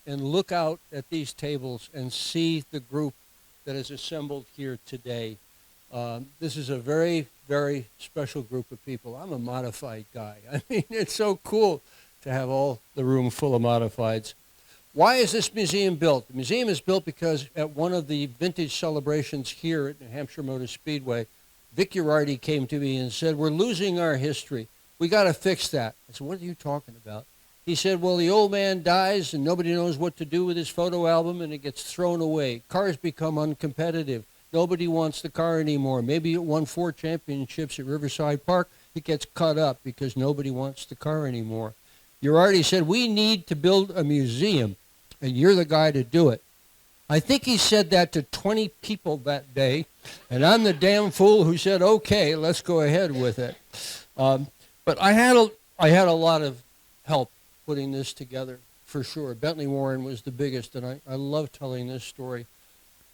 and look out at these tables and see the group that is assembled here today. This is a very, very special group of people. I'm a modified guy. I mean, it's so cool to have all the room full of modifieds. Why is this museum built? The museum is built because at one of the vintage celebrations here at New Hampshire Motor Speedway, Vic Uriarty came to me and said, we're losing our history. We got to fix that. I said, what are you talking about? He said, well, the old man dies and nobody knows what to do with his photo album and it gets thrown away. Cars become uncompetitive. Nobody wants the car anymore. Maybe it won 4 championships at Riverside Park. It gets cut up because nobody wants the car anymore. Uriarty said, we need to build a museum, and you're the guy to do it. I think he said that to 20 people that day, and I'm the damn fool who said, okay, let's go ahead with it. But I had a lot of help putting this together, for sure. Bentley Warren was the biggest, and I love telling this story.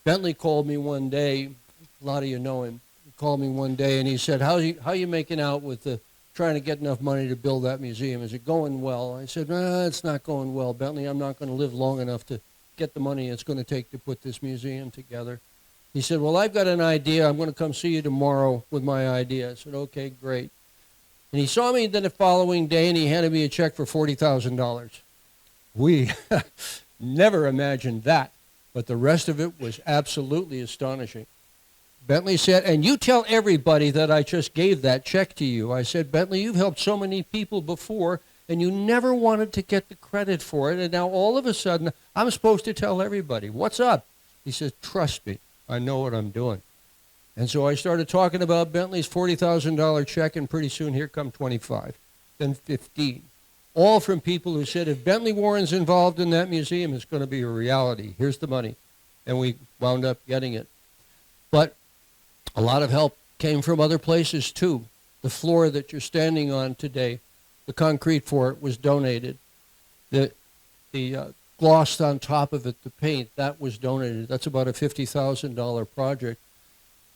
Bentley called me one day, a lot of you know him, he called me one day and he said, how you making out with trying to get enough money to build that museum? Is it going well? I said, no, it's not going well, Bentley. I'm not going to live long enough to get the money it's going to take to put this museum together. He said, well, I've got an idea. I'm going to come see you tomorrow with my idea. I said, okay, great. And he saw me then the following day and he handed me a check for $40,000. We never imagined that. But the rest of it was absolutely astonishing. Bentley said, and you tell everybody that I just gave that check to you. I said, Bentley, you've helped so many people before, and you never wanted to get the credit for it, and now all of a sudden, I'm supposed to tell everybody. What's up? He says, trust me, I know what I'm doing. And so I started talking about Bentley's $40,000 check, and pretty soon here come 25, then 15. All from people who said, if Bentley Warren's involved in that museum, it's going to be a reality. Here's the money. And we wound up getting it. But a lot of help came from other places, too. The floor that you're standing on today, the concrete for it was donated. The gloss on top of it, the paint, that was donated. That's about a $50,000 project.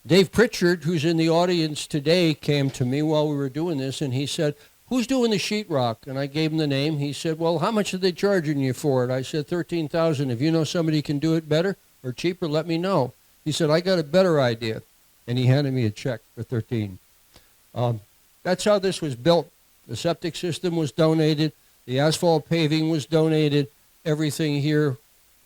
Dave Pritchard, who's in the audience today, came to me while we were doing this, and he said, who's doing the sheetrock? And I gave him the name. He said, well, how much are they charging you for it? I said, $13,000. If you know somebody can do it better or cheaper, let me know. He said, I got a better idea. And he handed me a check for $13,000. That's how this was built. The septic system was donated. The asphalt paving was donated. Everything here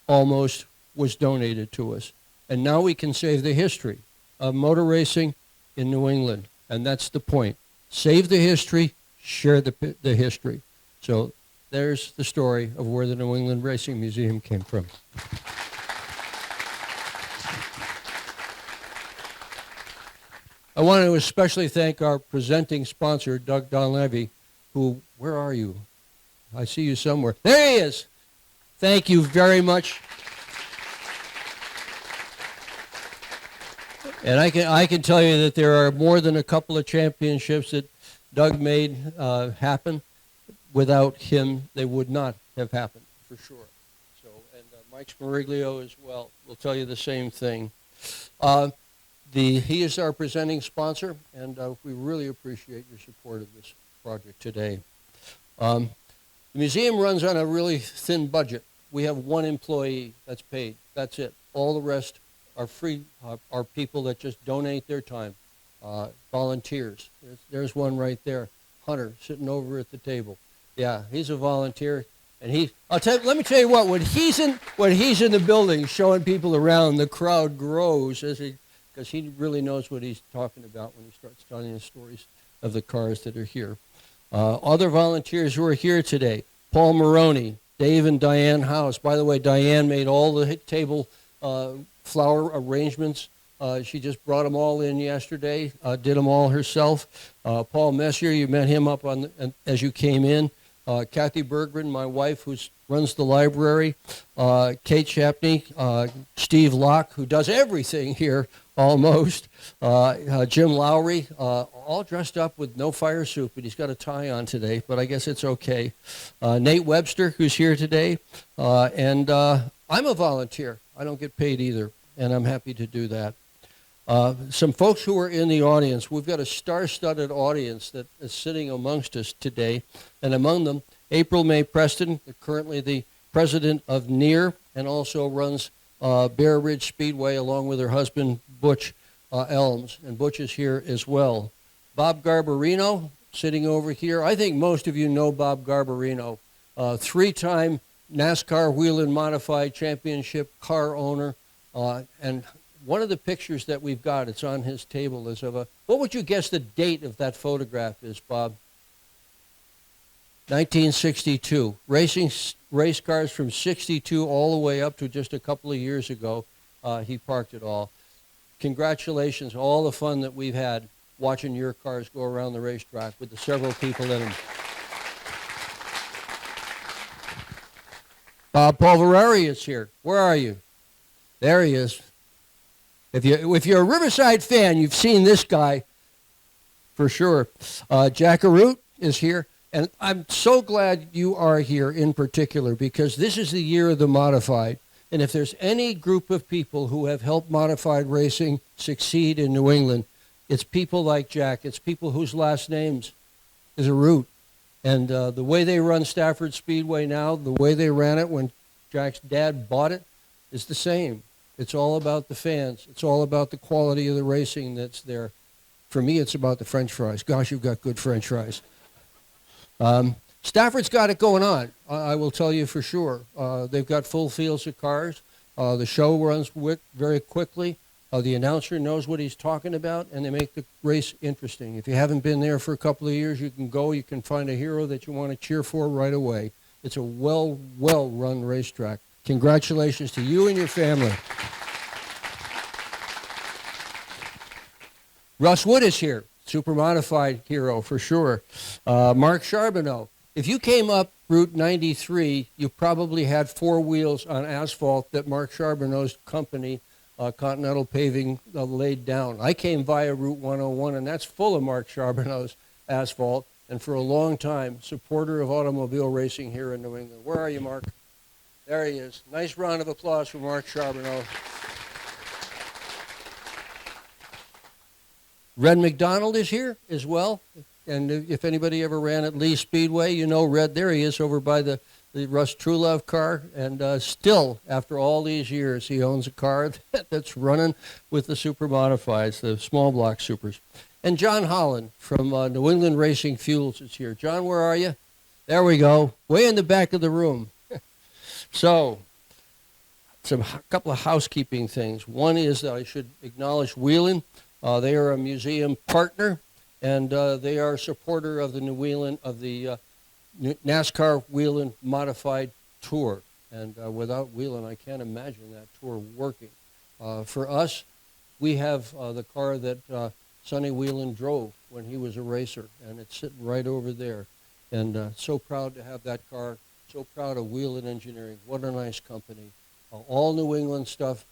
almost was donated to us. And now we can save the history of motor racing in New England. And that's the point. Save the history. Share the history. So there's the story of where the New England Racing Museum came from. I want to especially thank our presenting sponsor, Doug Donlevy, who, where are you? I see you somewhere. There he is. Thank you very much. And I can tell you that there are more than a couple of championships that Doug made happen. Without him, they would not have happened, for sure. So, and Mike Smariglio as well will tell you the same thing. He is our presenting sponsor, and we really appreciate your support of this project today. The museum runs on a really thin budget. We have one employee that's paid. That's it. All the rest are free, are people that just donate their time. Volunteers. There's one right there, Hunter, sitting over at the table. Yeah, he's a volunteer, and let me tell you what. When he's in the building showing people around, the crowd grows because he really knows what he's talking about when he starts telling the stories of the cars that are here. Other volunteers who are here today: Paul Maroney, Dave and Diane House. By the way, Diane made all the table flower arrangements. She just brought them all in yesterday, did them all herself. Paul Messier, you met him up as you came in. Kathy Bergman, my wife, who runs the library. Kate Shapney, Steve Locke, who does everything here almost. Jim Lowry, all dressed up with no fire suit, but he's got a tie on today, but I guess it's okay. Nate Webster, who's here today. And I'm a volunteer. I don't get paid either, and I'm happy to do that. Some folks who are in the audience, we've got a star-studded audience that is sitting amongst us today, and among them, April May Preston, currently the president of NEAR, and also runs Bear Ridge Speedway along with her husband, Butch Elms. And Butch is here as well. Bob Garbarino, sitting over here. I think most of you know Bob Garbarino, three-time NASCAR Wheel and Modified Championship car owner. And one of the pictures that we've got, it's on his table, is of a, what would you guess the date of that photograph is, Bob? 1962. Race cars from 62 all the way up to just a couple of years ago. He parked it all. Congratulations, all the fun that we've had watching your cars go around the racetrack with the several people in them. Bob Polverari is here. Where are you? There he is. If you're a Riverside fan, you've seen this guy for sure. Jack Arute is here. And I'm so glad you are here in particular because this is the year of the modified. And if there's any group of people who have helped modified racing succeed in New England, it's people like Jack. It's people whose last names is Arute. And the way they run Stafford Speedway now, the way they ran it when Jack's dad bought it, is the same. It's all about the fans. It's all about the quality of the racing that's there. For me, it's about the French fries. Gosh, you've got good French fries. Stafford's got it going on, I will tell you for sure. They've got full fields of cars. The show runs very quickly. The announcer knows what he's talking about, and they make the race interesting. If you haven't been there for a couple of years, you can go. You can find a hero that you want to cheer for right away. It's a well-run racetrack. Congratulations to you and your family. Russ Wood is here, super modified hero for sure. Mark Charbonneau. If you came up Route 93, you probably had four wheels on asphalt that Mark Charbonneau's company, Continental Paving, laid down. I came via Route 101, and that's full of Mark Charbonneau's asphalt, and for a long time, supporter of automobile racing here in New England. Where are you, Mark? There he is. Nice round of applause for Mark Charbonneau. Red McDonald is here as well. And if anybody ever ran at Lee Speedway, you know Red. There he is over by the Russ Truelove car. And still, after all these years, he owns a car that's running with the super modifieds, the small block supers. And John Holland from New England Racing Fuels is here. John, where are you? There we go, way in the back of the room. So, a couple of housekeeping things. One is that I should acknowledge Wheeling. They are a museum partner, and they are a supporter of the NASCAR Wheeling Modified Tour. And without Wheeling, I can't imagine that tour working. For us, we have the car that Sonny Wheeling drove when he was a racer, and it's sitting right over there. And so proud to have that car. So proud of Wheeling Engineering. What a nice company. All New England stuff,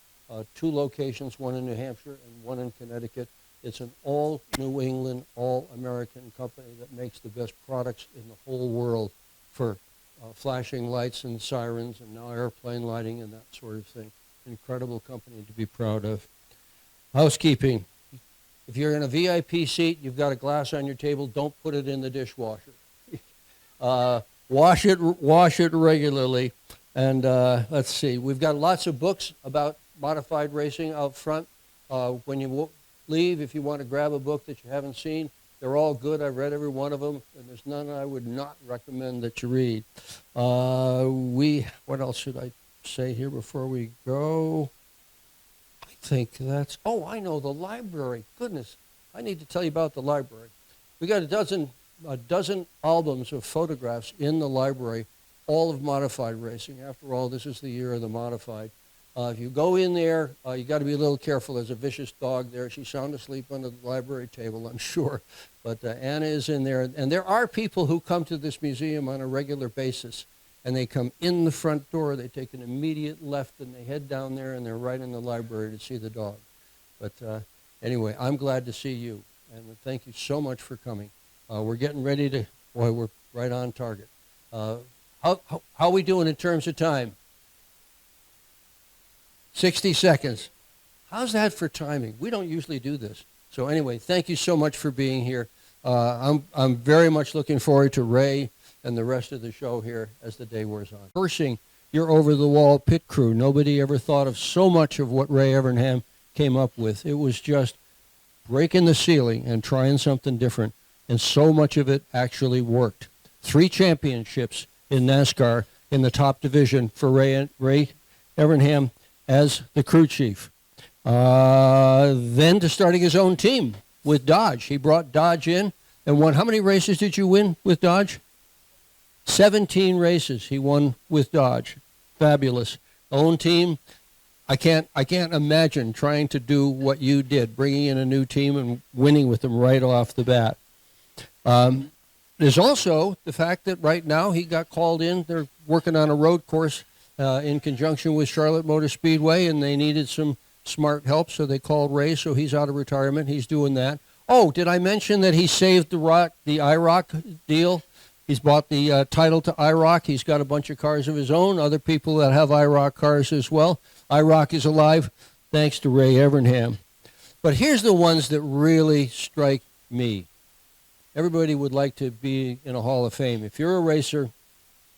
two locations, one in New Hampshire and one in Connecticut. It's an all New England, all American company that makes the best products in the whole world for flashing lights and sirens and now airplane lighting and that sort of thing. Incredible company to be proud of. Housekeeping. If you're in a VIP seat, you've got a glass on your table, don't put it in the dishwasher. Wash it regularly. And let's see, we've got lots of books about modified racing out front. When you leave, if you want to grab a book that you haven't seen, they're all good. I've read every one of them, and there's none I would not recommend that you read. What else should I say here before we go? I think that's, I know, the library. Goodness, I need to tell you about the library. We got a dozen albums of photographs in the library, all of modified racing. After all, this is the year of the modified. If you go in there, you got to be a little careful. There's a vicious dog there. She's sound asleep under the library table, I'm sure. But Anna is in there. And there are people who come to this museum on a regular basis. And they come in the front door. They take an immediate left, and they head down there, and they're right in the library to see the dog. But anyway, I'm glad to see you. And thank you so much for coming. We're getting ready to, we're right on target. How are we doing in terms of time? 60 seconds. How's that for timing? We don't usually do this. So anyway, thank you so much for being here. I'm very much looking forward to Ray and the rest of the show here as the day wears on. Cursing your over-the-wall pit crew. Nobody ever thought of so much of what Ray Evernham came up with. It was just breaking the ceiling and trying something different, and so much of it actually worked. 3 championships in NASCAR in the top division for Ray Evernham as the crew chief. Then to starting his own team with Dodge. He brought Dodge in and won. How many races did you win with Dodge? 17 races he won with Dodge. Fabulous. Own team. I can't imagine trying to do what you did, bringing in a new team and winning with them right off the bat. There's also the fact that right now he got called in. They're working on a road course in conjunction with Charlotte Motor Speedway, and they needed some smart help, so they called Ray, so he's out of retirement. He's doing that. Oh, did I mention that he saved the IROC deal? He's bought the title to IROC. He's got a bunch of cars of his own, other people that have IROC cars as well. IROC is alive thanks to Ray Evernham. But here's the ones that really strike me. Everybody would like to be in a Hall of Fame. If you're a racer,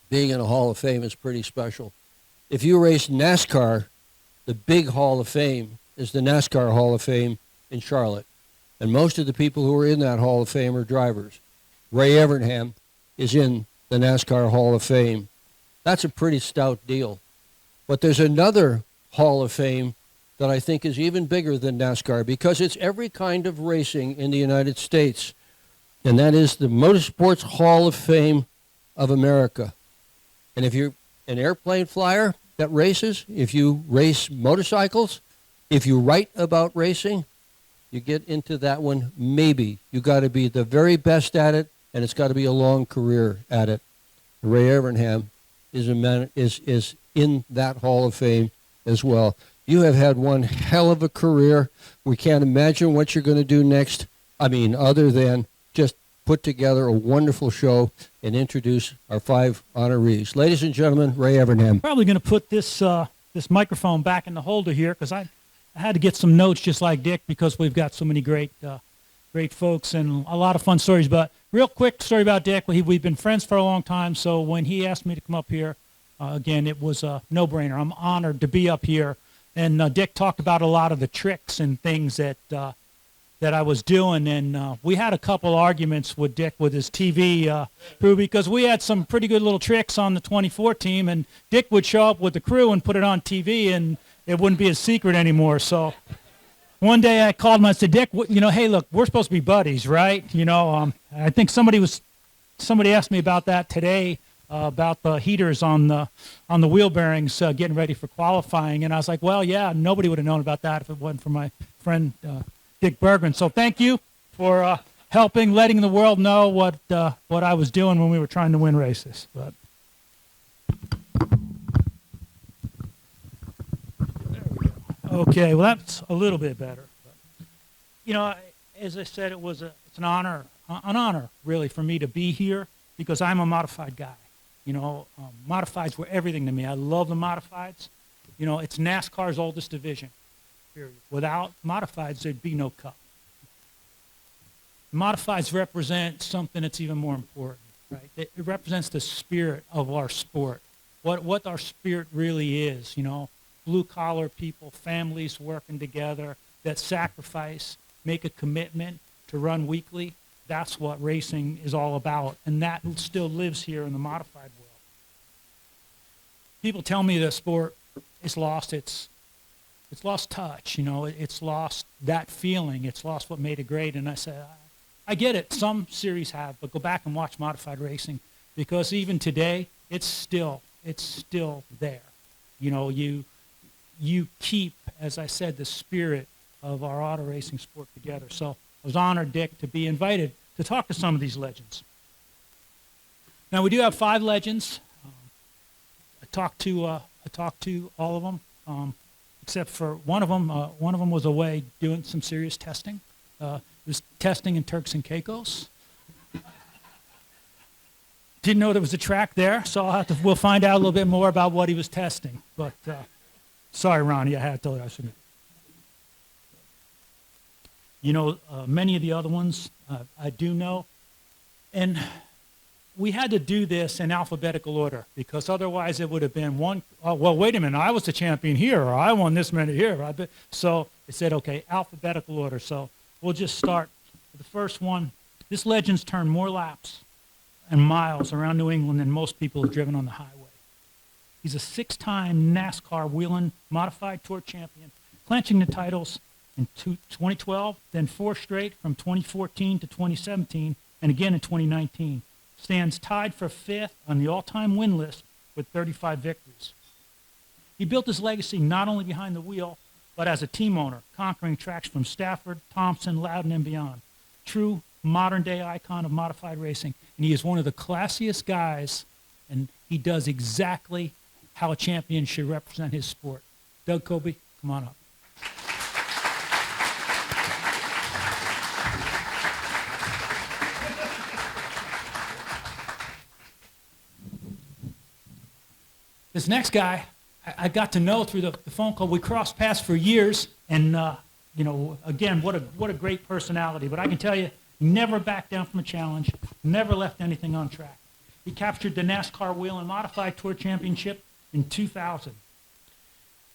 being in a Hall of Fame is pretty special. If you race NASCAR, the big Hall of Fame is the NASCAR Hall of Fame in Charlotte. And most of the people who are in that Hall of Fame are drivers. Ray Evernham is in the NASCAR Hall of Fame. That's a pretty stout deal. But there's another Hall of Fame that I think is even bigger than NASCAR because it's every kind of racing in the United States. And that is the Motorsports Hall of Fame of America. And if you're an airplane flyer that races, if you race motorcycles, if you write about racing, you get into that one, maybe. You got to be the very best at it, and it's got to be a long career at it. Ray Evernham is in that Hall of Fame as well. You have had one hell of a career. We can't imagine what you're going to do next. I mean, other than just put together a wonderful show and introduce our 5 honorees. Ladies and gentlemen, Ray Evernham. Probably going to put this this microphone back in the holder here because I had to get some notes just like Dick because we've got so many great folks and a lot of fun stories. But real quick story about Dick. We've been friends for a long time, so when he asked me to come up here, again, it was a no-brainer. I'm honored to be up here. And Dick talked about a lot of the tricks and things that I was doing, and we had a couple arguments with Dick with his TV crew because we had some pretty good little tricks on the 24 team, and Dick would show up with the crew and put it on TV, and it wouldn't be a secret anymore. So one day I called him. I said, Dick, hey, look, we're supposed to be buddies, right? I think somebody asked me about that today. About the heaters on the wheel bearings getting ready for qualifying, and I was like, well, yeah, nobody would have known about that if it wasn't for my friend Dick Bergman. So thank you for helping, letting the world know what I was doing when we were trying to win races. But there we go. Okay, well that's a little bit better. But, as I said, it's an honor really for me to be here because I'm a modified guy. Modifieds were everything to me. I love the modifieds. It's NASCAR's oldest division, period. Without modifieds, there'd be no cup. Modifieds represent something that's even more important, right? It represents the spirit of our sport, what our spirit really is, blue-collar people, families working together that sacrifice, make a commitment to run weekly. That's what racing is all about, and that still lives here in the modified world. People tell me the sport is lost it's lost touch, it's lost that feeling, it's lost what made it great, and I said, I get it, some series have, but go back and watch modified racing, because even today, it's still there. You keep, as I said, the spirit of our auto racing sport together. So I was honored, Dick, to be invited to talk to some of these legends. Now, we do have 5 legends. I talked to all of them, except for one of them. One of them was away doing some serious testing. It was testing in Turks and Caicos. Didn't know there was a track there, so we'll find out a little bit more about what he was testing. But sorry, Ronnie, I had to tell you I shouldn't. Many of the other ones I do know. And we had to do this in alphabetical order because otherwise it would have been one, oh, well, wait a minute, I was the champion here, or I won this many here. So it said, okay, alphabetical order. So we'll just start with the first one. This legend's turned more laps and miles around New England than most people have driven on the highway. He's a 6-time NASCAR Whelen Modified Tour champion, clinching the titles in 2012, then 4 straight from 2014 to 2017, and again in 2019. Stands tied for 5th on the all-time win list with 35 victories. He built his legacy not only behind the wheel, but as a team owner, conquering tracks from Stafford, Thompson, Loudon, and beyond. True modern-day icon of modified racing, and he is one of the classiest guys, and he does exactly how a champion should represent his sport. Doug Coby, come on up. This next guy, I got to know through the phone call. We crossed paths for years, and again, what a great personality. But I can tell you, never backed down from a challenge, never left anything on track. He captured the NASCAR Whelen Modified Tour Championship in 2000.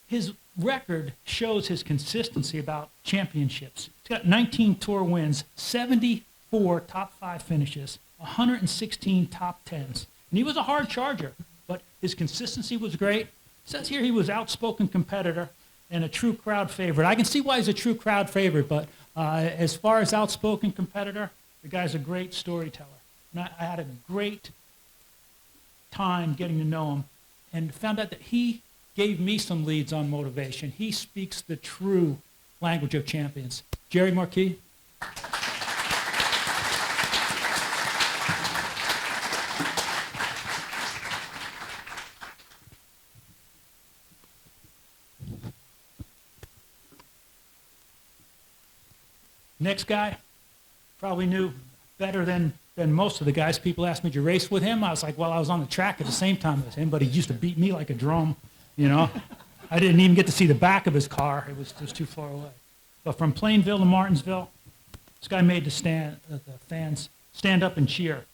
His record shows his consistency about championships. He's got 19 tour wins, 74 top 5 finishes, 116 top 10s. And he was a hard charger, but his consistency was great. It says here he was an outspoken competitor and a true crowd favorite. I can see why he's a true crowd favorite, but as far as outspoken competitor, the guy's a great storyteller. And I had a great time getting to know him and found out that he gave me some leads on motivation. He speaks the true language of champions. Jerry Marquis. Next guy, probably knew better than most of the guys. People asked me to race with him. I was like, well, I was on the track at the same time as him, but he used to beat me like a drum, you know. I didn't even get to see the back of his car. It was too far away. But from Plainville to Martinsville, this guy made the fans stand up and cheer.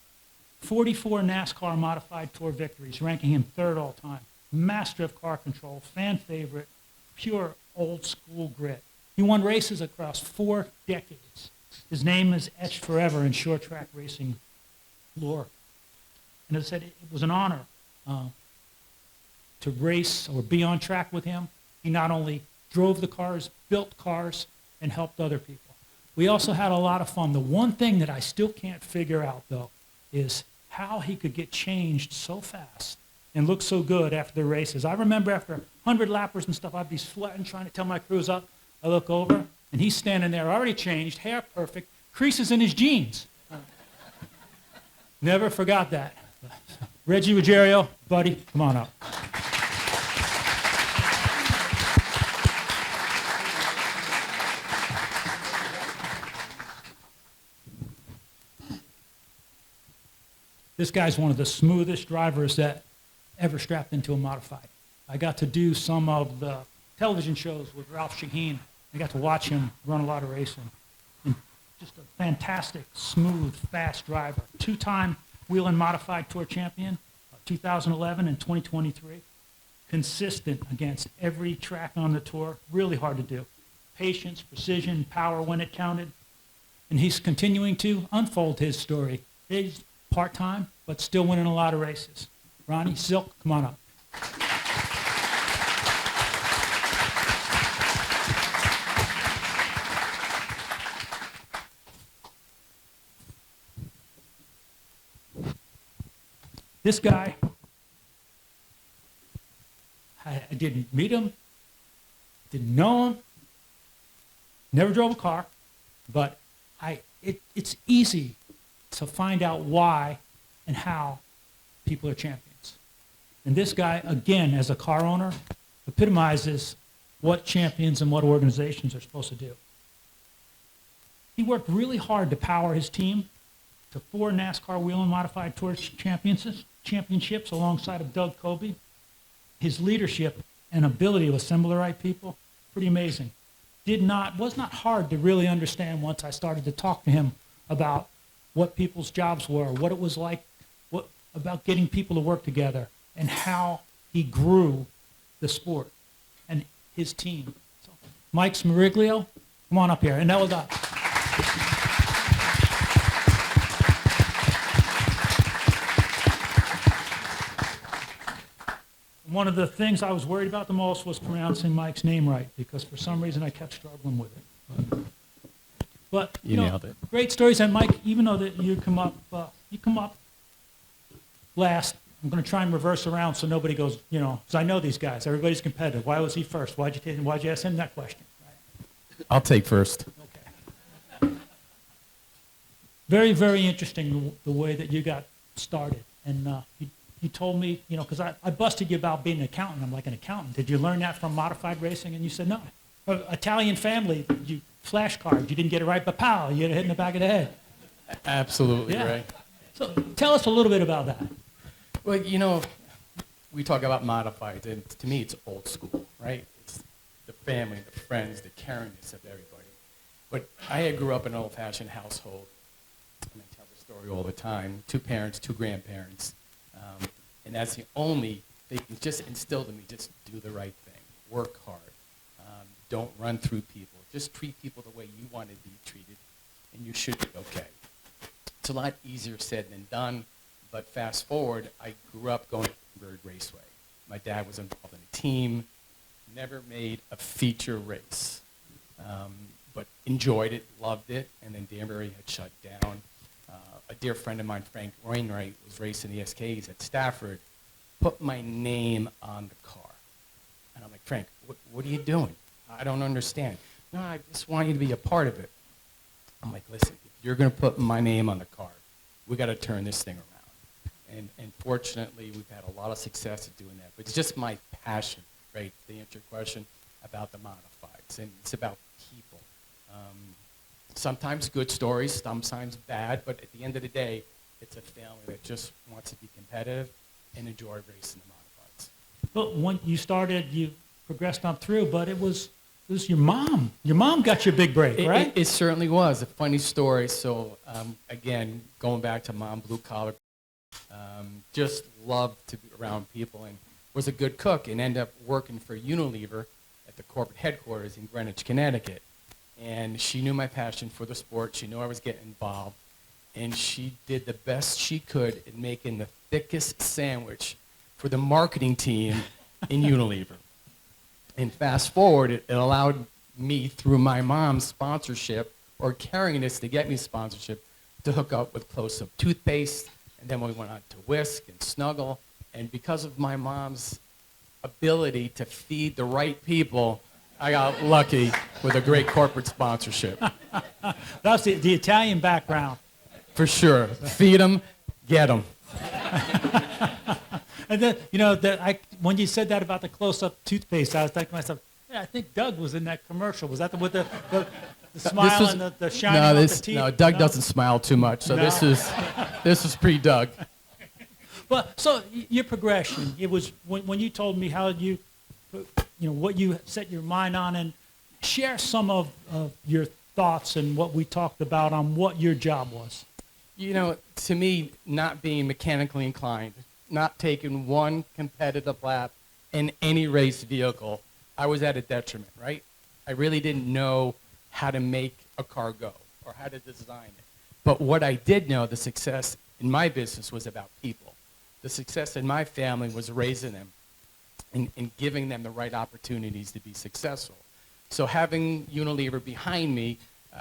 44 NASCAR Modified Tour victories, ranking him 3rd all time. Master of car control, fan favorite, pure old school grit. He won races across 4 decades. His name is etched forever in short track racing lore. And as I said, it was an honor to race or be on track with him. He not only drove the cars, built cars, and helped other people. We also had a lot of fun. The one thing that I still can't figure out, though, is how he could get changed so fast and look so good after the races. I remember after 100 lappers and stuff, I'd be sweating, trying to tell my crews up. I look over, and he's standing there, already changed, hair perfect, creases in his jeans. Never forgot that. Reggie Ruggiero, buddy, come on up. This guy's one of the smoothest drivers that ever strapped into a modified. I got to do some of the television shows with Ralph Shaheen. I got to watch him run a lot of racing. And just a fantastic, smooth, fast driver. 2-time Whelen Modified Tour champion, 2011 and 2023. Consistent against every track on the tour. Really hard to do. Patience, precision, power when it counted. And he's continuing to unfold his story. He's part-time, but still winning a lot of races. Ronnie, Silk, come on up. This guy, I didn't meet him, didn't know him, never drove a car, but it's easy to find out why and how people are champions. And this guy, again, as a car owner, epitomizes what champions and what organizations are supposed to do. He worked really hard to power his team to 4 NASCAR Whelen Modified Tour championships alongside of Doug Coby. His leadership and ability to assemble the right people, pretty amazing. Was not hard to really understand once I started to talk to him about what people's jobs were, what it was like, what about getting people to work together and how he grew the sport and his team. So, Mike Smeriglio, come on up here. And that was one of the things I was worried about the most was pronouncing Mike's name right, because for some reason I kept struggling with it. But You nailed it. Great stories. And Mike, even though that you come up last. I'm going to try and reverse around so nobody goes, because I know these guys. Everybody's competitive. Why was he first? Why'd you ask him that question? Right. I'll take first. Okay. Very, very interesting the way that you got started. And you told me, because I busted you about being an accountant. I'm like, an accountant? Did you learn that from modified racing? And you said, no. Italian family, you flashcards. You didn't get it right, but pow, you get a hit in the back of the head. Absolutely, Yeah. right. So tell us a little bit about that. Well, we talk about modified, and to me, it's old school, right? It's the family, the friends, the caringness of everybody. But I grew up in an old-fashioned household, and I tell the story all the time. 2 parents, 2 grandparents, and that's the only, they just instilled in me, just do the right thing, work hard, don't run through people, just treat people the way you want to be treated, and you should be okay. It's a lot easier said than done. But fast forward, I grew up going to Bird Raceway. My dad was involved in a team, never made a feature race, but enjoyed it, loved it, and then Danbury had shut down. A dear friend of mine, Frank Wainwright, was racing the SKs at Stafford, put my name on the car. And I'm like, Frank, what are you doing? I don't understand. No, I just want you to be a part of it. I'm like, listen, if you're going to put my name on the car, we got to turn this thing around. And fortunately, we've had a lot of success at doing that. But it's just my passion, right, to answer your question about the modifieds. And it's about people. Sometimes good stories, sometimes bad, but at the end of the day, it's a family that just wants to be competitive and enjoy racing the modifieds. But when you started, you progressed on through, but it was your mom. Your mom got your big break, right? It certainly was. A funny story. So, again, going back to mom, blue collar, just loved to be around people and was a good cook and ended up working for Unilever at the corporate headquarters in Greenwich, Connecticut. And she knew my passion for the sport. She knew I was getting involved. And she did the best she could in making the thickest sandwich for the marketing team in Unilever. And fast forward, it allowed me, through my mom's sponsorship, or carrying this to get me sponsorship, to hook up with Close-Up toothpaste. And then we went on to Whisk and Snuggle. And because of my mom's ability to feed the right people, I got lucky with a great corporate sponsorship. That's the Italian background. For sure. Feed them, get them. And then, when you said that about the close-up toothpaste, I was thinking to myself, yeah, I think Doug was in that commercial. Was that with the smile and the shining off the teeth? No, Doug doesn't smile too much, so No. this is pre-Doug. Well, so your progression, it was when you told me how what you set your mind on, and share some of your thoughts and what we talked about on what your job was. To me, not being mechanically inclined, not taking one competitive lap in any race vehicle, I was at a detriment, right? I really didn't know how to make a car go or how to design it. But what I did know, the success in my business was about people. The success in my family was raising them and giving them the right opportunities to be successful. So having Unilever behind me,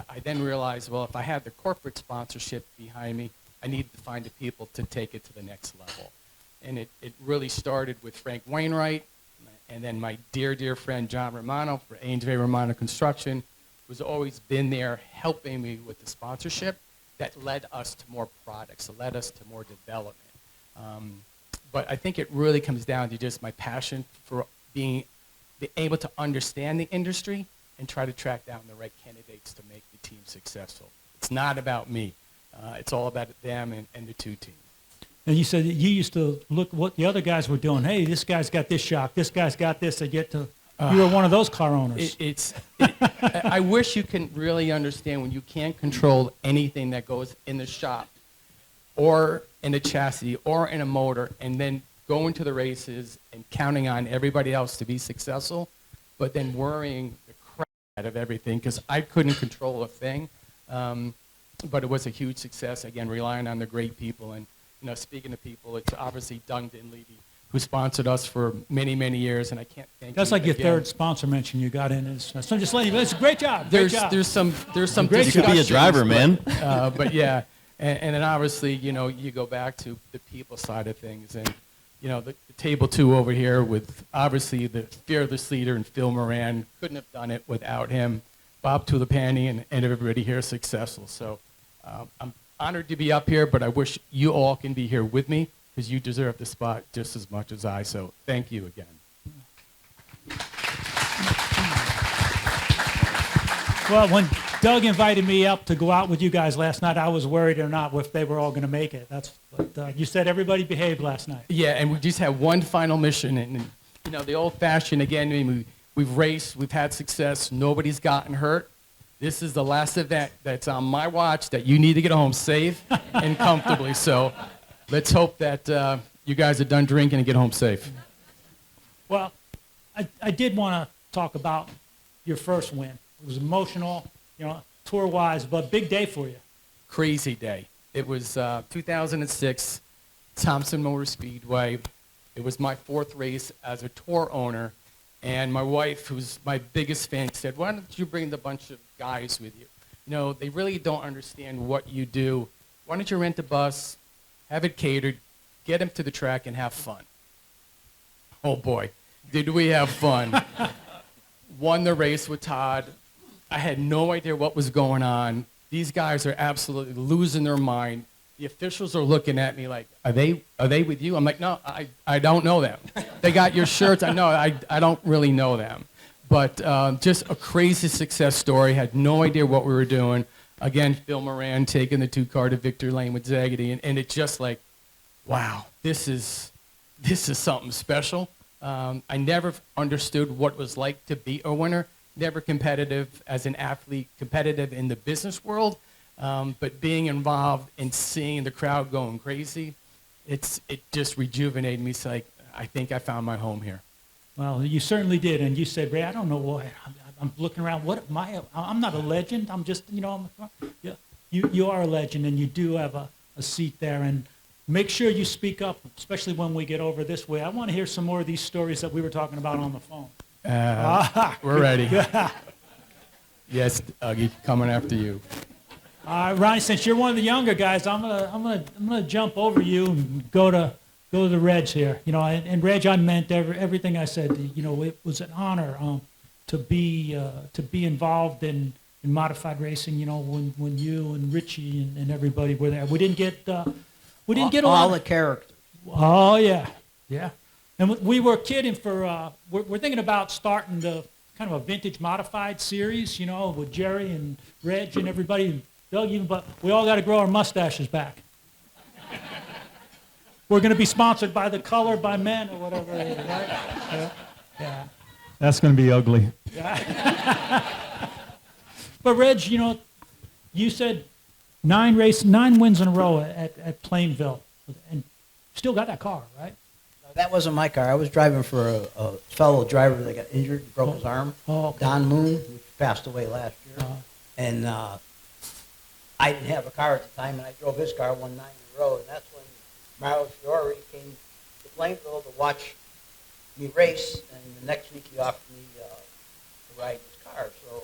I then realized, well, if I had the corporate sponsorship behind me, I needed to find the people to take it to the next level. And it really started with Frank Wainwright, and then my dear, dear friend John Romano for Ainsbury Romano Construction, who's always been there helping me with the sponsorship that led us to more products, that led us to more development. But I think it really comes down to just my passion for being able to understand the industry and try to track down the right candidates to make the team successful. It's not about me. It's all about them and the two teams. And you said that you used to look what the other guys were doing. Hey, this guy's got this shock. This guy's got this. You were one of those car owners. I wish you can really understand when you can't control anything that goes in the shop. or in a chassis or in a motor, and then going to the races and counting on everybody else to be successful, but then worrying the crap out of everything because I couldn't control a thing. But it was a huge success, again, relying on the great people. And, speaking of people, it's obviously Doug Dinleavy, who sponsored us for many, many years, and I can't thank That's you like your again. third sponsor mention you got in. So I'm just letting you. It's a great job. Great There's job. there's some Great You could be a discussions, driver, man. but yeah, and then obviously you go back to the people side of things, and the table two over here with obviously the fearless leader and Phil Moran, couldn't have done it without him. Bob Tulipani and everybody here is successful. So I'm honored to be up here, but I wish you all can be here with me because you deserve the spot just as much as I. So thank you again. Well, when Doug invited me up to go out with you guys last night, I was worried or not if they were all going to make it. That's what you said. Everybody behaved last night. Yeah, and we just have one final mission, and the old-fashioned again. I mean, we've raced, we've had success, nobody's gotten hurt. This is the last event that's on my watch that you need to get home safe and comfortably. So let's hope that you guys are done drinking and get home safe. Well, I did want to talk about your first win. It was emotional, tour-wise, but big day for you. Crazy day. It was 2006, Thompson Motor Speedway. It was my fourth race as a tour owner. And my wife, who's my biggest fan, said, why don't you bring the bunch of guys with you? They really don't understand what you do. Why don't you rent a bus, have it catered, get them to the track, and have fun? Oh, boy, did we have fun. Won the race with Todd. I had no idea what was going on. These guys are absolutely losing their mind. The officials are looking at me like, are they with you? I'm like, no, I don't know them. They got your shirts. I know, I don't really know them. But just a crazy success story. Had no idea what we were doing. Again, Phil Moran taking the 2-car to victory lane with Zaggity. And it's just like, wow, this is something special. I never understood what it was like to be a winner. Never competitive as an athlete, competitive in the business world. But being involved and seeing the crowd going crazy, it just rejuvenated me. So I think I found my home here. Well, you certainly did, and you said, Ray, I don't know what. I'm looking around. What am I? I'm not a legend. I'm just, you are a legend, and you do have a seat there. And make sure you speak up, especially when we get over this way. I want to hear some more of these stories that we were talking about on the phone. We're ready. Yes, Dougie, coming after you. Ronnie, since you're one of the younger guys, I'm gonna jump over you and go to the Reg here. And Reg, I meant everything I said. It was an honor to be involved in modified racing. When you and Richie and everybody were there. We didn't get all the characters. Oh yeah. And we were kidding we're thinking about starting the kind of a vintage modified series, with Jerry and Reg and everybody. Doug, even, but we all got to grow our mustaches back. We're going to be sponsored by The Color by Men or whatever it is, right? Yeah. That's going to be ugly. But Reg, you said 9 wins in a row at Plainville, and still got that car, right? That wasn't my car. I was driving for a fellow driver that got injured, broke his arm. Oh, okay. Don Moon, who passed away last year. And I didn't have a car at the time, and I drove his car 1 night in a row. And that's when Mario Fiore came to Plainville to watch me race. And the next week he offered me to ride his car. So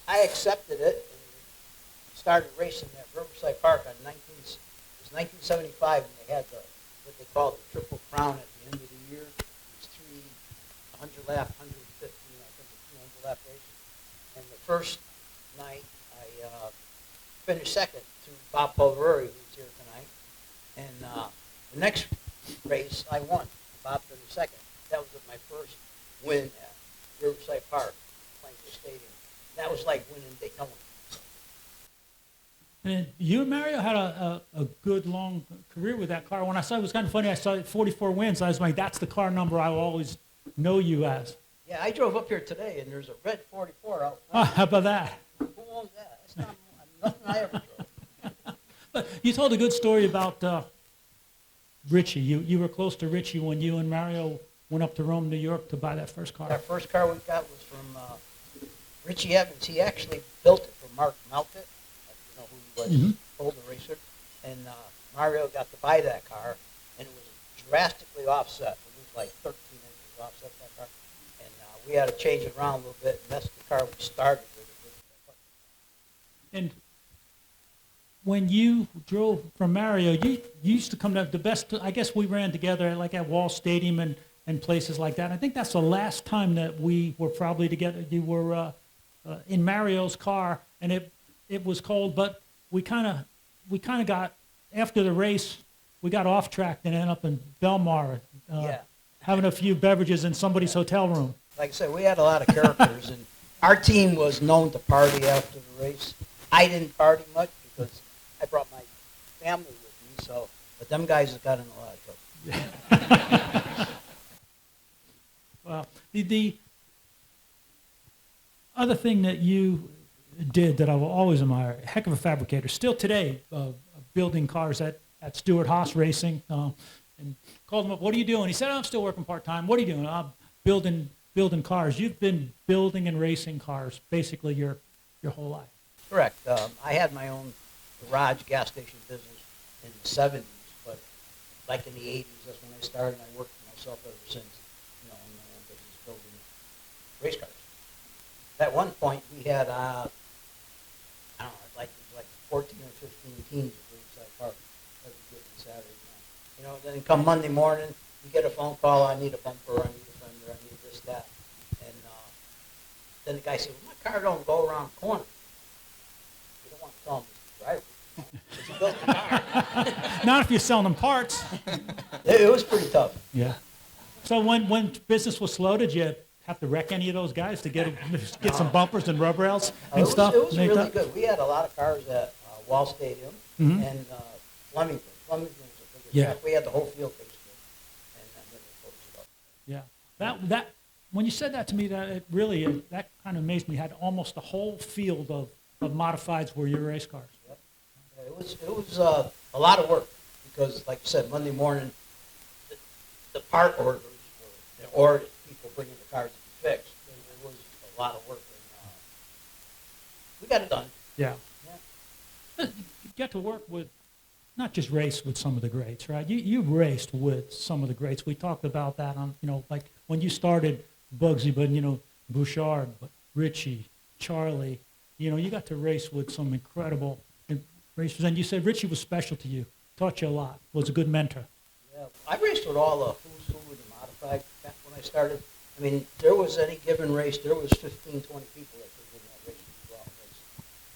I accepted it and started racing at Riverside Park it was 1975, and they had what they called the Triple Crown at the end of the year. It was 3 100 lap, 150, I think a 200 lap race. And the first night I finished second to Bob Pulvereri, who's here tonight. And the next race I won. Bob finished second. That was my first win at Riverside Park, Plainville Stadium. That was like winning Daytona. And you and Mario had a good long career with that car. When I saw it, was kind of funny. I saw 44 wins. I was like, that's the car number I will always know you as. Yeah, I drove up here today, and there's a red 44 out Oh, front. how about that? Who owns that? That's not nothing I ever drove. But you told a good story about Richie. You were close to Richie when you and Mario went up to Rome, New York to buy that first car. Our first car we got was from Richie Evans. He actually built it for Mark Melfitt, you know who he was, older racer. And Mario got to buy that car, and it was drastically offset. It was like 13 inches offset, that car. And we had to change it around a little bit, and that's the car we started with. And when you drove from Mario, you used to come to the best. I guess we ran together like at Wall Stadium and places like that. I think that's the last time that we were probably together. You were in Mario's car, and it was cold, but we kind of got, after the race, we got off track and ended up in Belmar, having a few beverages in somebody's hotel room. Like I said, we had a lot of characters, and our team was known to party after the race. I didn't party much because I brought my family with me, so, but them guys have got in a lot of trouble. Well, the other thing that you did that I will always admire, a heck of a fabricator, still today, building cars at Stewart Haas Racing, and called him up, what are you doing? He said, I'm still working part-time. What are you doing? I'm building cars. You've been building and racing cars basically your whole life. Correct. I had my own garage gas station business in the 70s, but like in the 80s, that's when I started, and I worked for myself ever since, in my own business building race cars. At one point, we had, I don't know, it was like 14 or 15 teams at Riverside Park every given Saturday night. Then come Monday morning, you get a phone call, I need a bumper, I need a fender, I need this, that. And then the guy said, well, my car don't go around corners. You don't want to tell him the driver. Because he built the car. Not if you're selling them parts. It was pretty tough. Yeah. So when business was slow, did you have to wreck any of those guys to get some bumpers and rub rails and stuff? It was Make really that? good. We had a lot of cars at Wall Stadium and Flemington. Flemington was the biggest Yeah. track. We had the whole field basically. And then we closed it up. Yeah. That when you said that to me, that kind of amazed me. You had almost the whole field of modifieds were your race cars. Yep. It was a lot of work because, like you said, Monday morning, the part orders were, or people bringing the cars to be fixed. It was a lot of work, and we got it done. Yeah. You get to work with, not just race with some of the greats, right? You raced with some of the greats. We talked about that on, like when you started Bugsy, but, Bouchard, but Richie, Charlie, you got to race with some incredible racers. And you said Richie was special to you, taught you a lot, was a good mentor. Yeah, I raced with all the who's who with the modified back when I started. I mean, there was any given race, there was 15, 20 people that could win that race as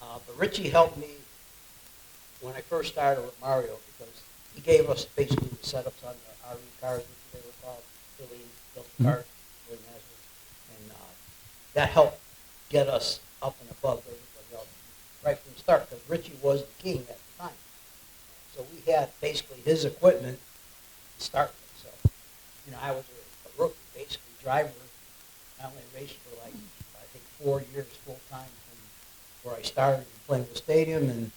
well. But Richie helped me when I first started with Mario because he gave us basically the setups on the RE cars, which they were called. Billy built the cars, Billy Nasser, and that helped get us up and above everybody else right from the start because Richie was the king at the time. So we had basically his equipment to start with. So, I was a rookie, basically driver. I only raced for like, I think 4 years full time from where I started in Plainville Stadium and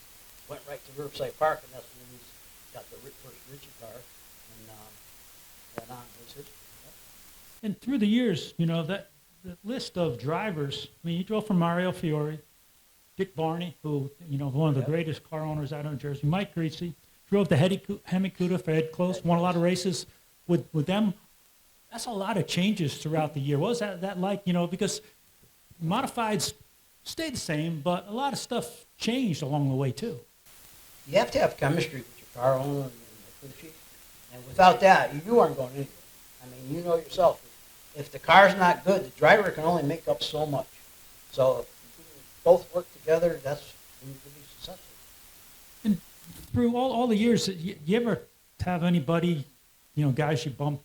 went right to Riverside Park, and that's when we got the first Richie car, and that on was history. Yep. And through the years, that list of drivers, I mean, you drove for Mario Fiore, Dick Barney, who, one of the greatest car owners out of New Jersey, Mike Greasy, drove the Hemi-Cuda for Ed Close, won a lot of races with them. That's a lot of changes throughout the year. What was that like, because modifieds stayed the same, but a lot of stuff changed along the way, too. You have to have chemistry with your car owner and the crew chief, and without that, you aren't going anywhere. I mean, you know yourself. If the car's not good, the driver can only make up so much. So if you both work together, that's when you can be successful. And through all the years, you ever have anybody, guys you bumped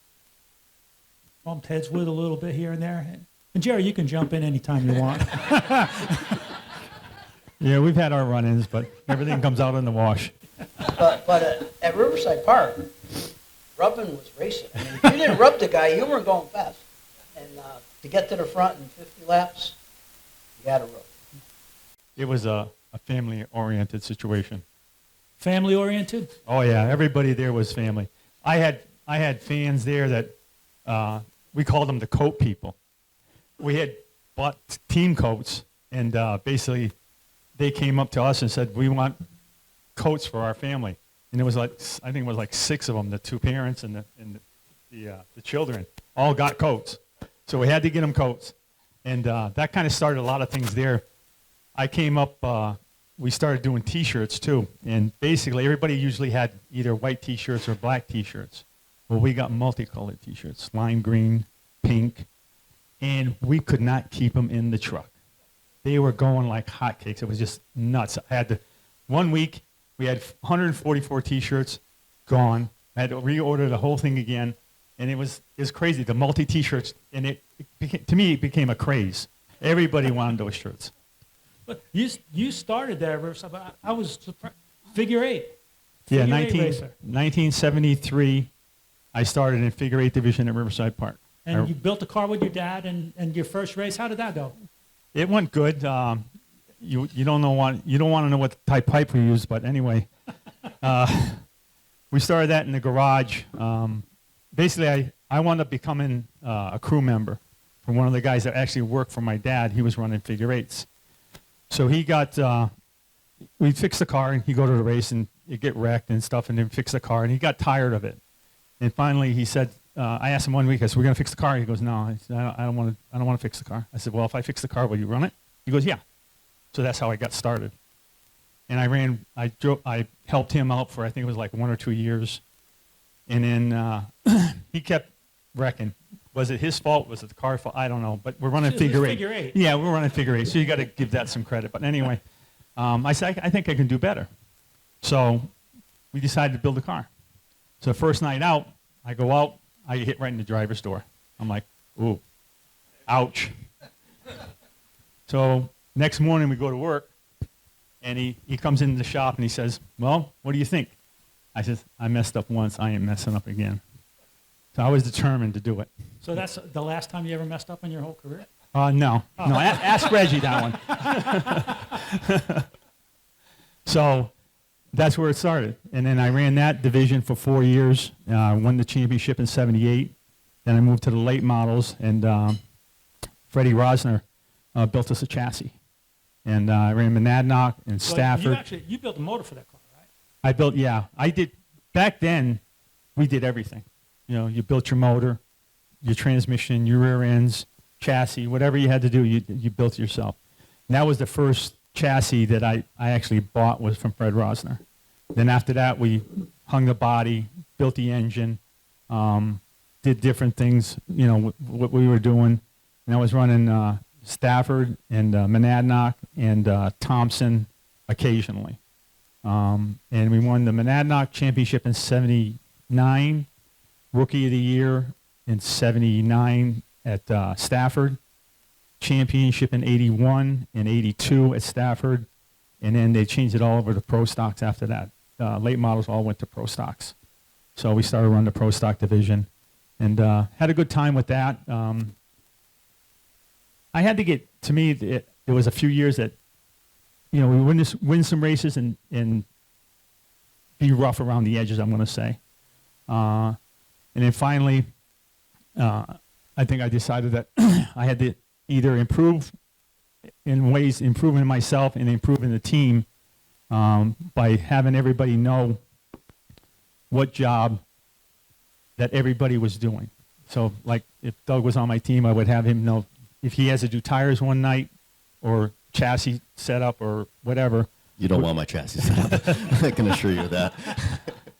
heads with a little bit here and there? And Jerry, you can jump in anytime you want. Yeah, we've had our run-ins, but everything comes out in the wash. But at Riverside Park, rubbing was racing. I mean, if you didn't rub the guy, you weren't going fast. And to get to the front in 50 laps, you got to rub. It was a family-oriented situation. family oriented? Oh yeah, everybody there was family. I had fans there that we called them the coat people. We had bought team coats, and basically they came up to us and said, "We want coats for our family." And it was like, I think it was like 6 of them, the 2 parents and the children, all got coats. So we had to get them coats, and that kind of started a lot of things there. I came up. We started doing T-shirts too, and basically everybody usually had either white T-shirts or black T-shirts. Well, we got multicolored T-shirts, lime green, pink, and we could not keep them in the truck. They were going like hotcakes. It was just nuts. I had to, one week we had 144 T-shirts gone. I had to reorder the whole thing again, and it was crazy. The multi T-shirts, and it became, to me, it became a craze. Everybody wanted those shirts. But you started there, Riverside. But I was surprised. Figure 8. Yeah, Figure 8 racer. 1973, I started in figure 8 division at Riverside Park. And you built a car with your dad, and your first race. How did that go? It went good. You don't want to know what type pipe we used, but anyway, we started that in the garage. Basically, I wound up becoming a crew member for one of the guys that actually worked for my dad. He was running figure 8s. So he got, we'd fix the car, and he'd go to the race, and it'd get wrecked and stuff, and then fix the car, and he got tired of it. And finally, he said, I asked him one week, I said, "We're going to fix the car?" He goes, "No, I said, I don't want to fix the car." I said, "Well, if I fix the car, will you run it?" He goes, "Yeah." So that's how I got started. And I helped him out for, I think it was like 1 or 2 years. And then he kept wrecking. Was it his fault? Was it the car's fault? I don't know. But we're running It was figure 8. figure 8. Yeah, we're running figure 8. So you got to give that some credit. But anyway, I said, I think I can do better. So we decided to build a car. So first night out, I go out, I get hit right in the driver's door. I'm like, ooh, ouch. So next morning we go to work, and he comes into the shop and he says, "Well, what do you think?" I said, "I messed up once. I ain't messing up again." So I was determined to do it. So that's the last time you ever messed up in your whole career? No. Ask Reggie that one. So that's where it started. And then I ran that division for 4 years, won the championship in 78. Then I moved to the late models, and Freddie Rosner built us a chassis. And I ran Monadnock and Stafford. You built a motor for that car, right? I built, yeah. I did. Back then, we did everything. You know, you built your motor, your transmission, your rear ends, chassis, whatever you had to do, you built yourself. And that was the first chassis that I actually bought, was from Fred Rosner. Then after that, we hung the body, built the engine, did different things, you know, what we were doing. And I was running Stafford and Monadnock and Thompson occasionally. And we won the Monadnock Championship in 79, Rookie of the Year in 79 at Stafford, Championship in 81 and 82 at Stafford, and then they changed it all over to Pro Stocks after that. Late models all went to Pro Stocks. So we started running the Pro Stock division, and had a good time with that. I had to get, to me, there was a few years that, you know, we win some races and be rough around the edges, I'm going to say. And then finally, I think I decided that I had to either improve in ways, improving myself and improving the team by having everybody know what job that everybody was doing. So, like, if Doug was on my team, I would have him know if he has to do tires one night or chassis setup or whatever. You don't want my chassis set up. I can assure you of that.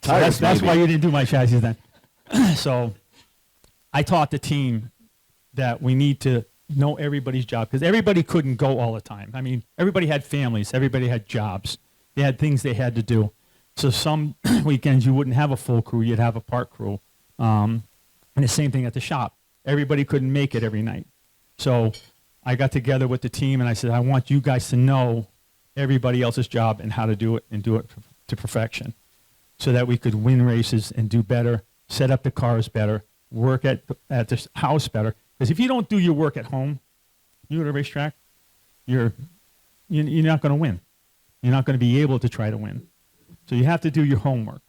So that's why you didn't do my chassis then. So I taught the team that we need to know everybody's job, because everybody couldn't go all the time. I mean, everybody had families. Everybody had jobs. They had things they had to do. So some weekends you wouldn't have a full crew. You'd have a part crew. And the same thing at the shop. Everybody couldn't make it every night. So I got together with the team, and I said, I want you guys to know everybody else's job and how to do it, and do it to perfection, so that we could win races and do better, set up the cars better, work at the house better. Because if you don't do your work at home, you at a racetrack, you're not going to win. You're not going to be able to try to win. So you have to do your homework.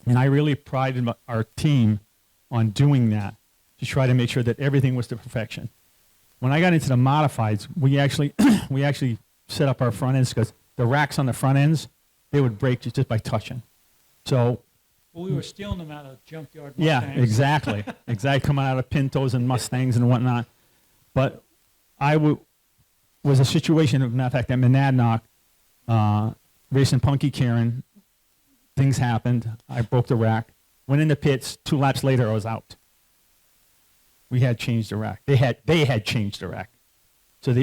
And I really prided our team on doing that to try to make sure that everything was to perfection. When I got into the modifieds, we actually we actually set up our front ends because the racks on the front ends, they would break just by touching. So Well, we were stealing them out of junkyard yeah, Mustangs. exactly. Exactly, coming out of Pintos and Mustangs and whatnot. But was a situation, as a matter of fact, at Monadnock, racing Punky Karen, things happened. I broke the rack, went in the pits. 2 laps later, I was out. We had changed the rack. They had changed the rack. So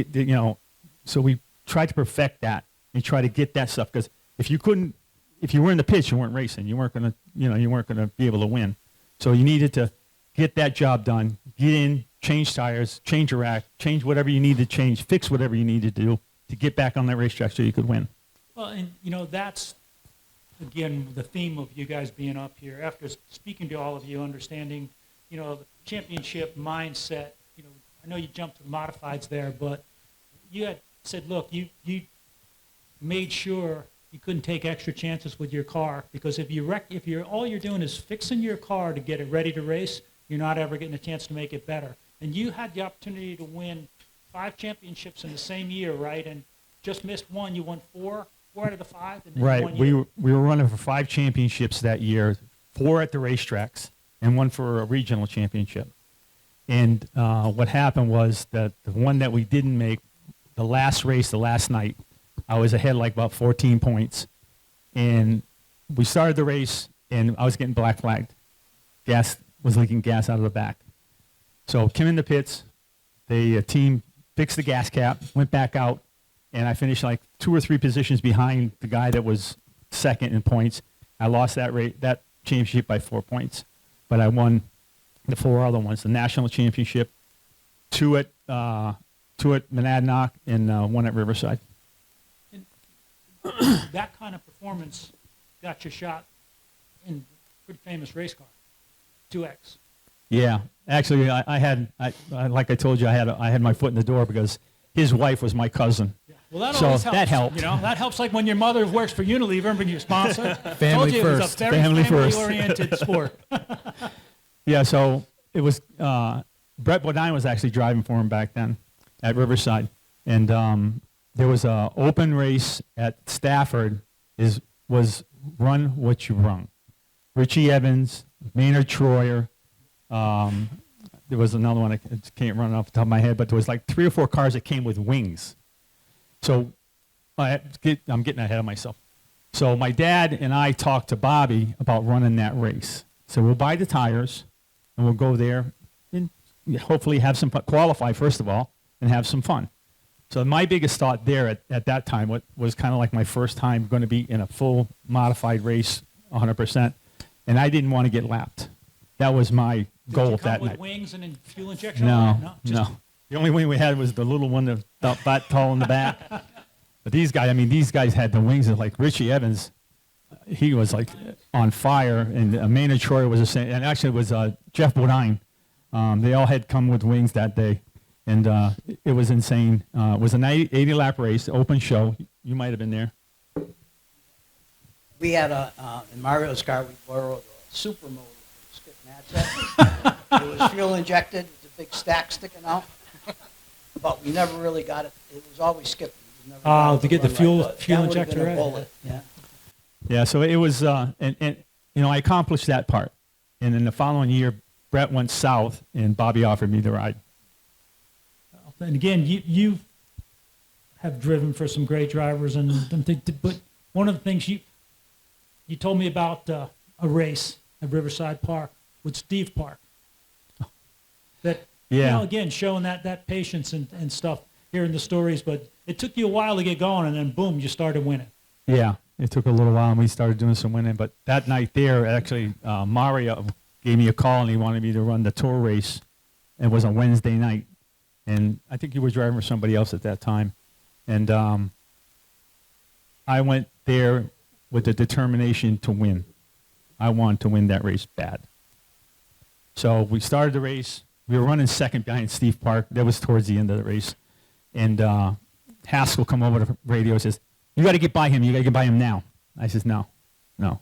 so we tried to perfect that and try to get that stuff, because if you were in the pits, you weren't racing. You weren't gonna be able to win. So you needed to get that job done, get in, change tires, change your rack, change whatever you need to change, fix whatever you needed to do to get back on that racetrack so you could win. Well, and that's, again, the theme of you guys being up here. After speaking to all of you, understanding, the championship mindset, I know you jumped to the modifieds there, but you had said, look, you made sure you couldn't take extra chances with your car, because if all you're doing is fixing your car to get it ready to race, you're not ever getting a chance to make it better. And you had the opportunity to win 5 championships in the same year, right? And just missed one. You won 4 out of the 5. And then Right. one We year. were running for 5 championships that year, 4 at the racetracks, and 1 for a regional championship. And what happened was that the one that we didn't make, the last race, the last night, I was ahead like about 14 points. And we started the race, and I was getting black flagged. Gas was leaking gas out of the back. So came in the pits. The team fixed the gas cap, went back out, and I finished like 2 or 3 positions behind the guy that was second in points. I lost that championship by 4 points, but I won the 4 other ones: the national championship, 2 at Monadnock, and 1 at Riverside. That kind of performance got you shot in a pretty famous race car, 2X. Yeah, actually, I had like I told you, I had my foot in the door because his wife was my cousin. Well, that So always helps. that helped. That helps, like when your mother works for Unilever and your sponsor. Family Told you it was first. a very Family first. family-oriented sport. Yeah, so it was Brett Bodine was actually driving for him back then at Riverside, and there was a open race at Stafford. Was Run What You Rung. Richie Evans, Maynard Troyer. There was another one I can't run off the top of my head, but there was like 3 or 4 cars that came with wings. So I'm getting ahead of myself. So my dad and I talked to Bobby about running that race. So we'll buy the tires, and we'll go there and hopefully have some fun, qualify first of all, and have some fun. So my biggest thought there at that time was kind of like my first time going to be in a full modified race 100%, and I didn't want to get lapped. That was my goal Did you come that with night. wings and then fuel injection? No, Just- no. The only wing we had was the little one that tall in the back. But these guys had the wings of like Richie Evans. He was like on fire, and Maynard Troyer was the same, and actually it was Jeff Bodine. They all had come with wings that day, and it was insane. It was an 80 lap race, open show. You might have been there. We had in Mario's car, we borrowed a super motor from Skip Matchett. It was fuel injected, with a big stack sticking out. But we never really got it. It was always skipping. We never got it to get the run fuel- right, but fuel that would've injector been a right. bullet, yeah. Yeah, so it was, and I accomplished that part. And then the following year, Brett went south, and Bobby offered me the ride. And again, you have driven for some great drivers, but one of the things you told me about a race at Riverside Park with Steve Park. That Yeah. again showing that patience and stuff, hearing the stories, but it took you a while to get going, and then boom, you started winning. Yeah, it took a little while, and we started doing some winning. But that night there, actually, Mario gave me a call, and he wanted me to run the tour race. It was a Wednesday night, and I think you were driving for somebody else at that time. And I went there with the determination to win. I wanted to win that race bad. So we started the race. We were running second behind Steve Park. That was towards the end of the race. And Haskell come over to the radio and says, "You got to get by him. You got to get by him now." I says, "No, No.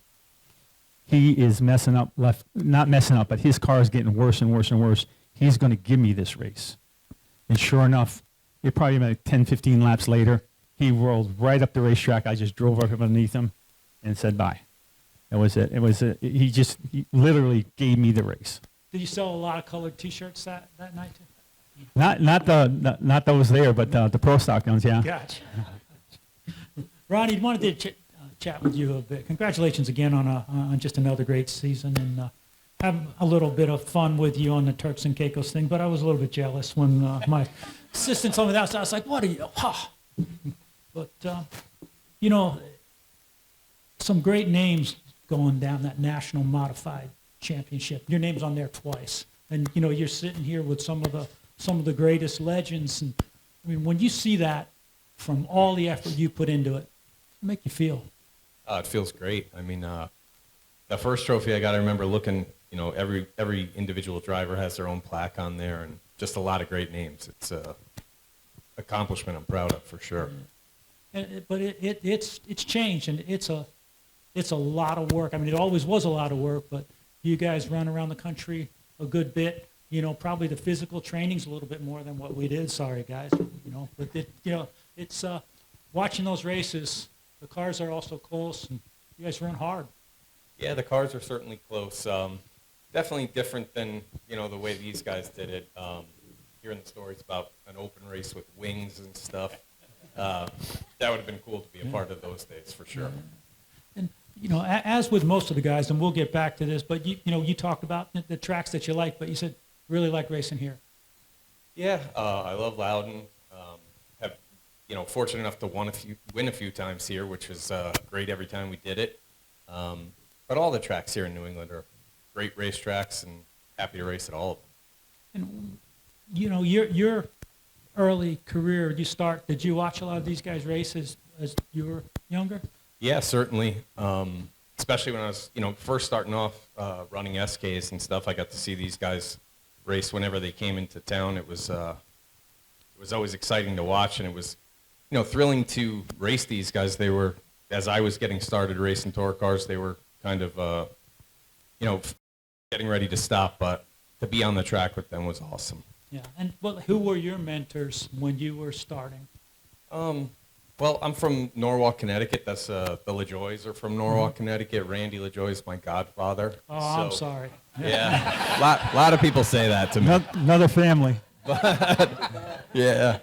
He is messing up not messing up, but his car is getting worse and worse and worse. He's going to give me this race. And sure enough, it probably about 10, 15 laps later, he rolled right up the racetrack. I just drove up underneath him and said bye. That was it. He literally gave me the race. Did you sell a lot of colored T-shirts that night too? Not those there, but the pro stock ones, yeah. Gotcha. Ronnie, wanted to chat with you a bit. Congratulations again on just another great season, and have a little bit of fun with you on the Turks and Caicos thing. But I was a little bit jealous when my assistant told me that. So I was like, "What are you?" But you know, some great names going down that national modified championship. Your name's on there twice, and you know you're sitting here with some of the greatest legends. And I mean, when you see that from all the effort you put into it, it make you feel? It feels great. I mean, the first trophy I got, I remember looking. You know, every individual driver has their own plaque on there, and just a lot of great names. It's a accomplishment I'm proud of for sure. But it's changed, and it's a lot of work. I mean, it always was a lot of work, but you guys run around the country a good bit. You know, probably the physical training's a little bit more than what we did. Sorry, guys. You know, but it's watching those races. The cars are also close, and you guys run hard. Yeah, the cars are certainly close. Definitely different than the way these guys did it. Hearing the stories about an open race with wings and stuff, that would have been cool to be a part of those days for sure. And you know, as with most of the guys, and we'll get back to this, but you talked about the tracks that you like, but you said really like racing here. Yeah, I love Loudon. Have fortunate enough to win a few times here, which was great every time we did it. But all the tracks here in New England are great racetracks, and happy to race at all of them. And you know, your early career, did you watch a lot of these guys race as you were younger? Yeah, certainly. Especially when I was, first starting off running SKs and stuff. I got to see these guys race whenever they came into town. It was always exciting to watch, and it was, thrilling to race these guys. They were, as I was getting started racing tour cars, they were kind of, getting ready to stop, but to be on the track with them was awesome. Yeah. And who were your mentors when you were starting? Well, I'm from Norwalk, Connecticut. That's the LaJoys are from Norwalk, Connecticut. Randy LaJoy is my godfather. Oh, I'm sorry. Yeah, lot of people say that to me. Another family. Yeah.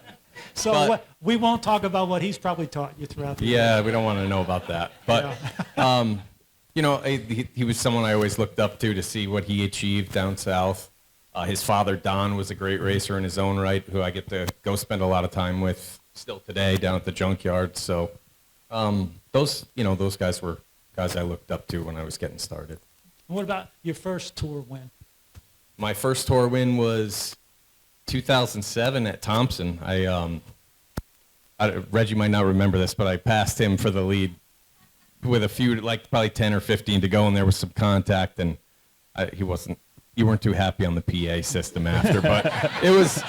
So we won't talk about what he's probably taught you throughout the year. Yeah, we don't want to know about that. But he was someone I always looked up to see what he achieved down south. His father, Don, was a great racer in his own right, who I get to go spend a lot of time with still today down at the junkyard. So those guys were guys I looked up to when I was getting started. And what about your first tour win? My first tour win was 2007 at Thompson. Reggie might not remember this, but I passed him for the lead with a few, probably 10 or 15 to go, and there was some contact, and you weren't too happy on the PA system after, but it was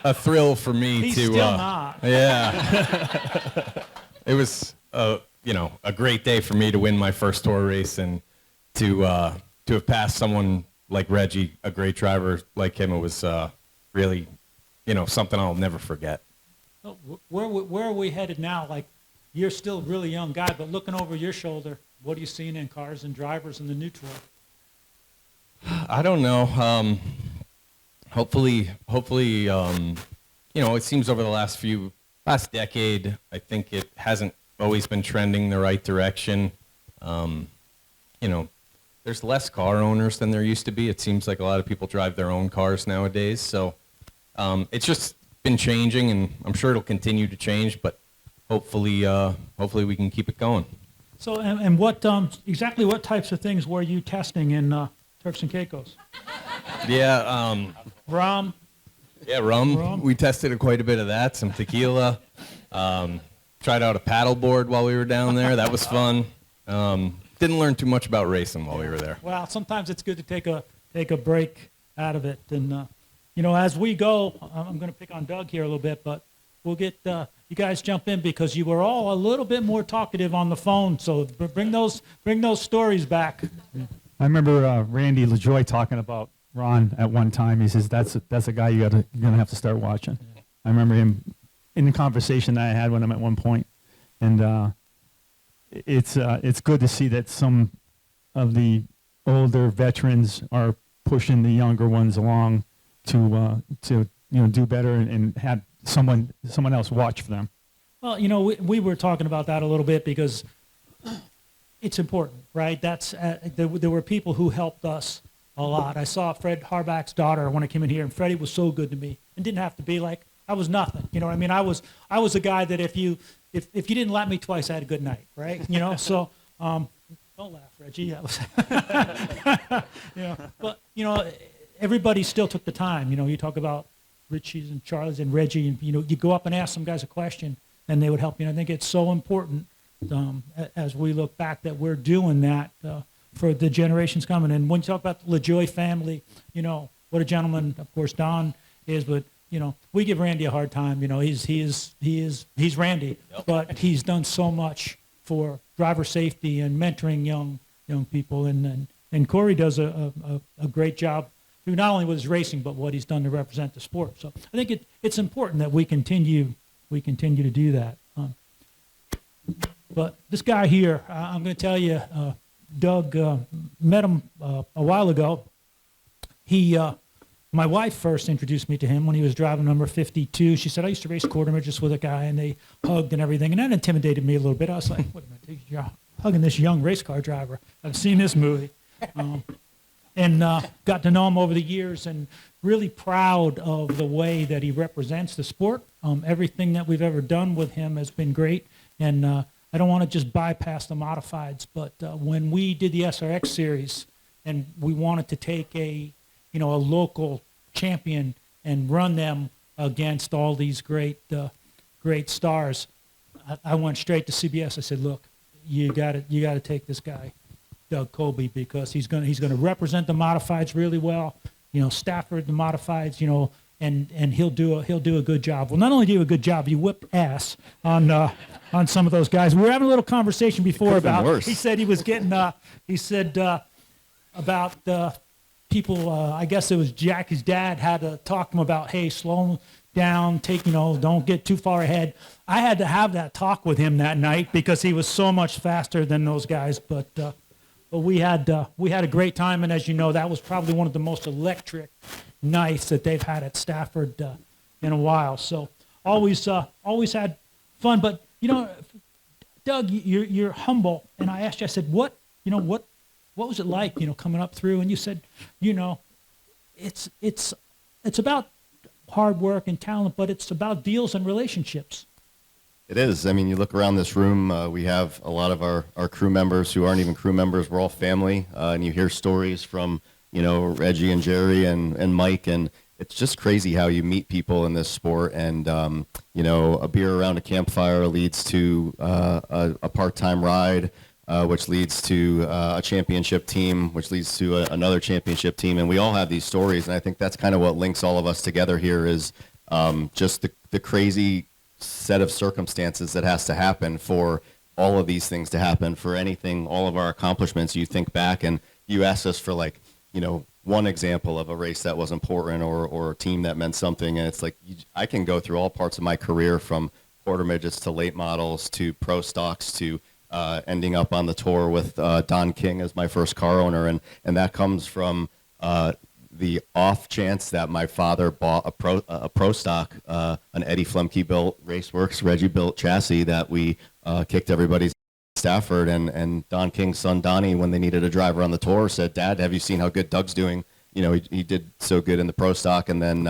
a thrill for me He's to. Still not. Yeah. It was a great day for me to win my first tour race, and to have passed someone like Reggie, a great driver like him. It was really, something I'll never forget. Where are we headed now? Like, you're still a really young guy, but looking over your shoulder, what are you seeing in cars and drivers in the new tour? I don't know. Hopefully, it seems over the last decade, I think it hasn't always been trending the right direction. There's less car owners than there used to be. It seems like a lot of people drive their own cars nowadays. So it's just been changing, and I'm sure it'll continue to change, but hopefully we can keep it going. So, and what exactly what types of things were you testing in Turks and Caicos? Yeah. Rum. Yeah, rum. We tested quite a bit of that. Some tequila. Tried out a paddleboard while we were down there. That was fun. Didn't learn too much about racing while we were there. Well, sometimes it's good to take a break out of it. And as we go, I'm going to pick on Doug here a little bit, but we'll get you guys jump in because you were all a little bit more talkative on the phone. So bring those stories back. I remember Randy LaJoy talking about Ron at one time. He says, that's a guy you're going to have to start watching. I remember him in the conversation that I had with him at one point. And it's good to see that some of the older veterans are pushing the younger ones along to do better and have someone else watch for them. Well, we were talking about that a little bit because it's important, right? That's there were people who helped us a lot. I saw Fred Harbach's daughter when I came in here, and Freddie was so good to me. It didn't have to be like I was nothing. You know what I mean? I was a guy that if you didn't lap me twice, I had a good night, right? So don't laugh, Reggie. That was, but everybody still took the time. You talk about Richie's and Charlie's and Reggie, and you go up and ask some guys a question, and they would help you. And I think it's so important as we look back that we're doing that for the generations coming. And when you talk about the LaJoy family, what a gentleman, of course, Don is, but we give Randy a hard time. He's Randy, but he's done so much for driver safety and mentoring young people, and Corey does a great job through not only with his racing but what he's done to represent the sport. So I think it's important that we continue to do that. But this guy here, I'm going to tell you, Doug met him a while ago. My wife first introduced me to him when he was driving number 52. She said, I used to race quarter midgets with a guy, and they hugged and everything. And that intimidated me a little bit. I was like, wait a minute, you're hugging this young race car driver. I've seen this movie. And got to know him over the years, and really proud of the way that he represents the sport. Everything that we've ever done with him has been great. And I don't want to just bypass the modifieds, but when we did the SRX series and we wanted to take a local champion and run them against all these great stars, I went straight to CBS. I said, look, you got to take this guy, Doug Colby, because he's going to represent the modifieds really well. Stafford, the modifieds, and he'll do a good job. Well, not only do a good job, you whip ass on some of those guys. We were having a little conversation before about. Worse. He said he was getting. He said about people. I guess it was Jackie's dad had to talk to him about, hey, slow down, don't get too far ahead. I had to have that talk with him that night because he was so much faster than those guys. But we had a great time, and as you know, that was probably one of the most electric nights that they've had at Stafford in a while. So always had fun. But Doug, you're humble, and I asked you. I said, what was it like, coming up through? And you said, it's about hard work and talent, but it's about deals and relationships. It is. I mean, you look around this room, we have a lot of our crew members who aren't even crew members. We're all family, and you hear stories from, Reggie and Jerry and Mike, and it's just crazy how you meet people in this sport. And, a beer around a campfire leads to a part-time ride, which leads to a championship team, which leads to another championship team. And we all have these stories, and I think that's kind of what links all of us together here is just the crazy set of circumstances that has to happen for all of these things to happen, for anything, all of our accomplishments. You think back and you ask us for one example of a race that was important or a team that meant something. And it's like, I can go through all parts of my career from quarter midgets to late models to pro stocks to ending up on the tour with Don King as my first car owner. And that comes from the off chance that my father bought a pro stock, an Eddie Flemke built Raceworks Reggie built chassis that we kicked everybody's Stafford, and Don King's son Donnie, when they needed a driver on the tour, said, Dad, have you seen how good Doug's doing? He did so good in the pro stock and then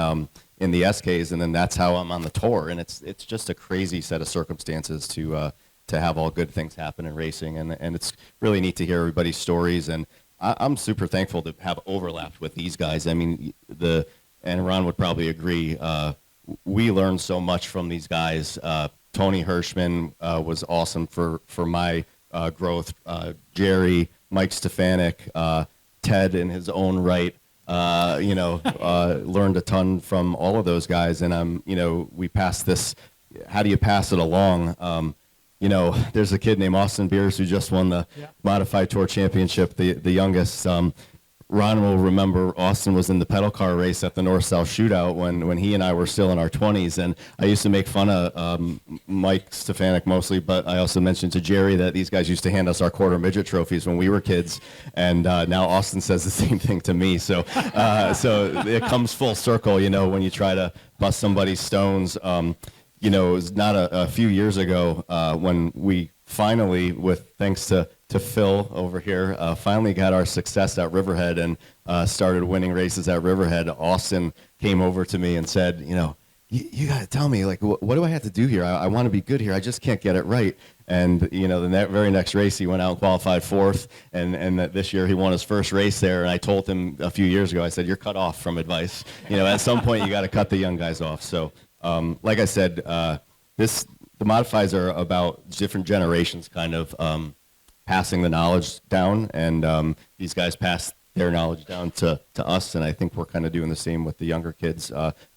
in the SKs, and then that's how I'm on the tour. And it's just a crazy set of circumstances to have all good things happen in racing, and it's really neat to hear everybody's stories. And I'm super thankful to have overlapped with these guys. I mean, and Ron would probably agree, we learned so much from these guys. Tony Hirschman was awesome for my growth. Jerry, Mike Stefanik, Ted in his own right, learned a ton from all of those guys. And we passed this how do you pass it along? You know, there's a kid named Austin Beers who just won the Modified Tour Championship, the youngest. Ron will remember Austin was in the pedal car race at the North-South Shootout when he and I were still in our 20s. And I used to make fun of Mike Stefanik mostly, but I also mentioned to Jerry that these guys used to hand us our quarter midget trophies when we were kids. And now Austin says the same thing to me. So, so it comes full circle, you know, when you try to bust somebody's stones. You know, it was not a few years ago when we finally, thanks to Phil over here, finally got our success at Riverhead and started winning races at Riverhead. Austin came over to me and said, you know, you got to tell me, like, what do I have to do here? I want to be good here. I just can't get it right. And, you know, the very next race, he went out and qualified fourth. And this year he won his first race there. And I told him a few years ago, I said, you're cut off from advice. You know, at some point you got to cut the young guys off. So, like I said, the modifies are about different generations kind of passing the knowledge down, and these guys pass their knowledge down to us, and I think we're kind of doing the same with the younger kids.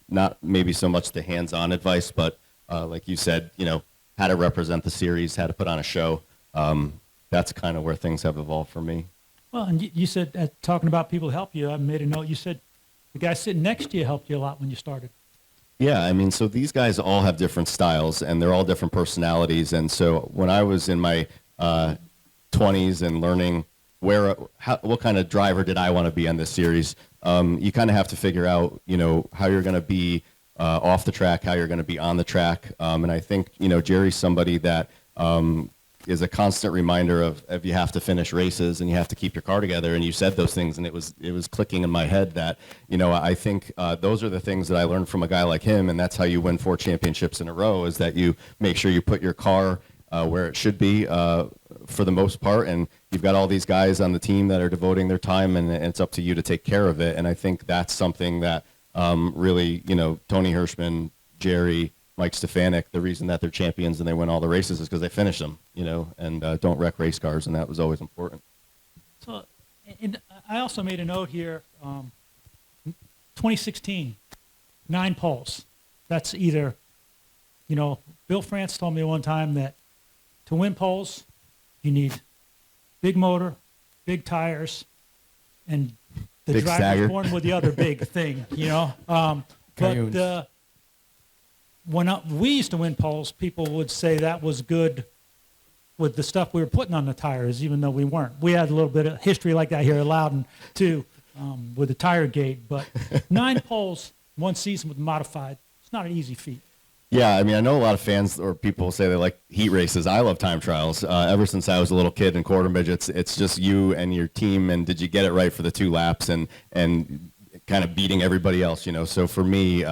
Not maybe so much the hands-on advice, but like you said, you know, how to represent the series, how to put on a show. That's kind of where things have evolved for me. Well, and you said, talking about people help you, I made a note, you said the guy sitting next to you helped you a lot when you started. Yeah, I mean, so these guys all have different styles, and they're all different personalities. And so when I was in my 20s and learning what kind of driver did I want to be on this series, you kind of have to figure out, you know, how you're going to be off the track, how you're going to be on the track. And I think, you know, Jerry's somebody that is a constant reminder of you have to finish races and you have to keep your car together. And you said those things, and it was clicking in my head that, you know, I think those are the things that I learned from a guy like him, and that's how you win 4 championships in a row, is that you make sure you put your car where it should be for the most part, and you've got all these guys on the team that are devoting their time, and it's up to you to take care of it. And I think that's something that really, you know, Tony Hirschman, Jerry, Mike Stefanik, the reason that they're champions and they win all the races is because they finish them, you know, and don't wreck race cars, and that was always important. So, and I also made a note here, 2016, 9 poles. That's either, you know, Bill France told me one time that to win poles, you need big motor, big tires, and the Big driver's stagger. born with the other big thing, you know. Cayunes. But when we used to win poles, people would say that was good with the stuff we were putting on the tires, even though we weren't. We had a little bit of history like that here at Loudon, too, with the tire gate. But 9 poles, 1 season with modified, it's not an easy feat. Yeah, I mean, I know a lot of fans or people say they like heat races. I love time trials. Ever since I was a little kid in quarter midgets, it's just you and your team, and did you get it right for the 2 laps, and kind of beating everybody else, you know. So for me,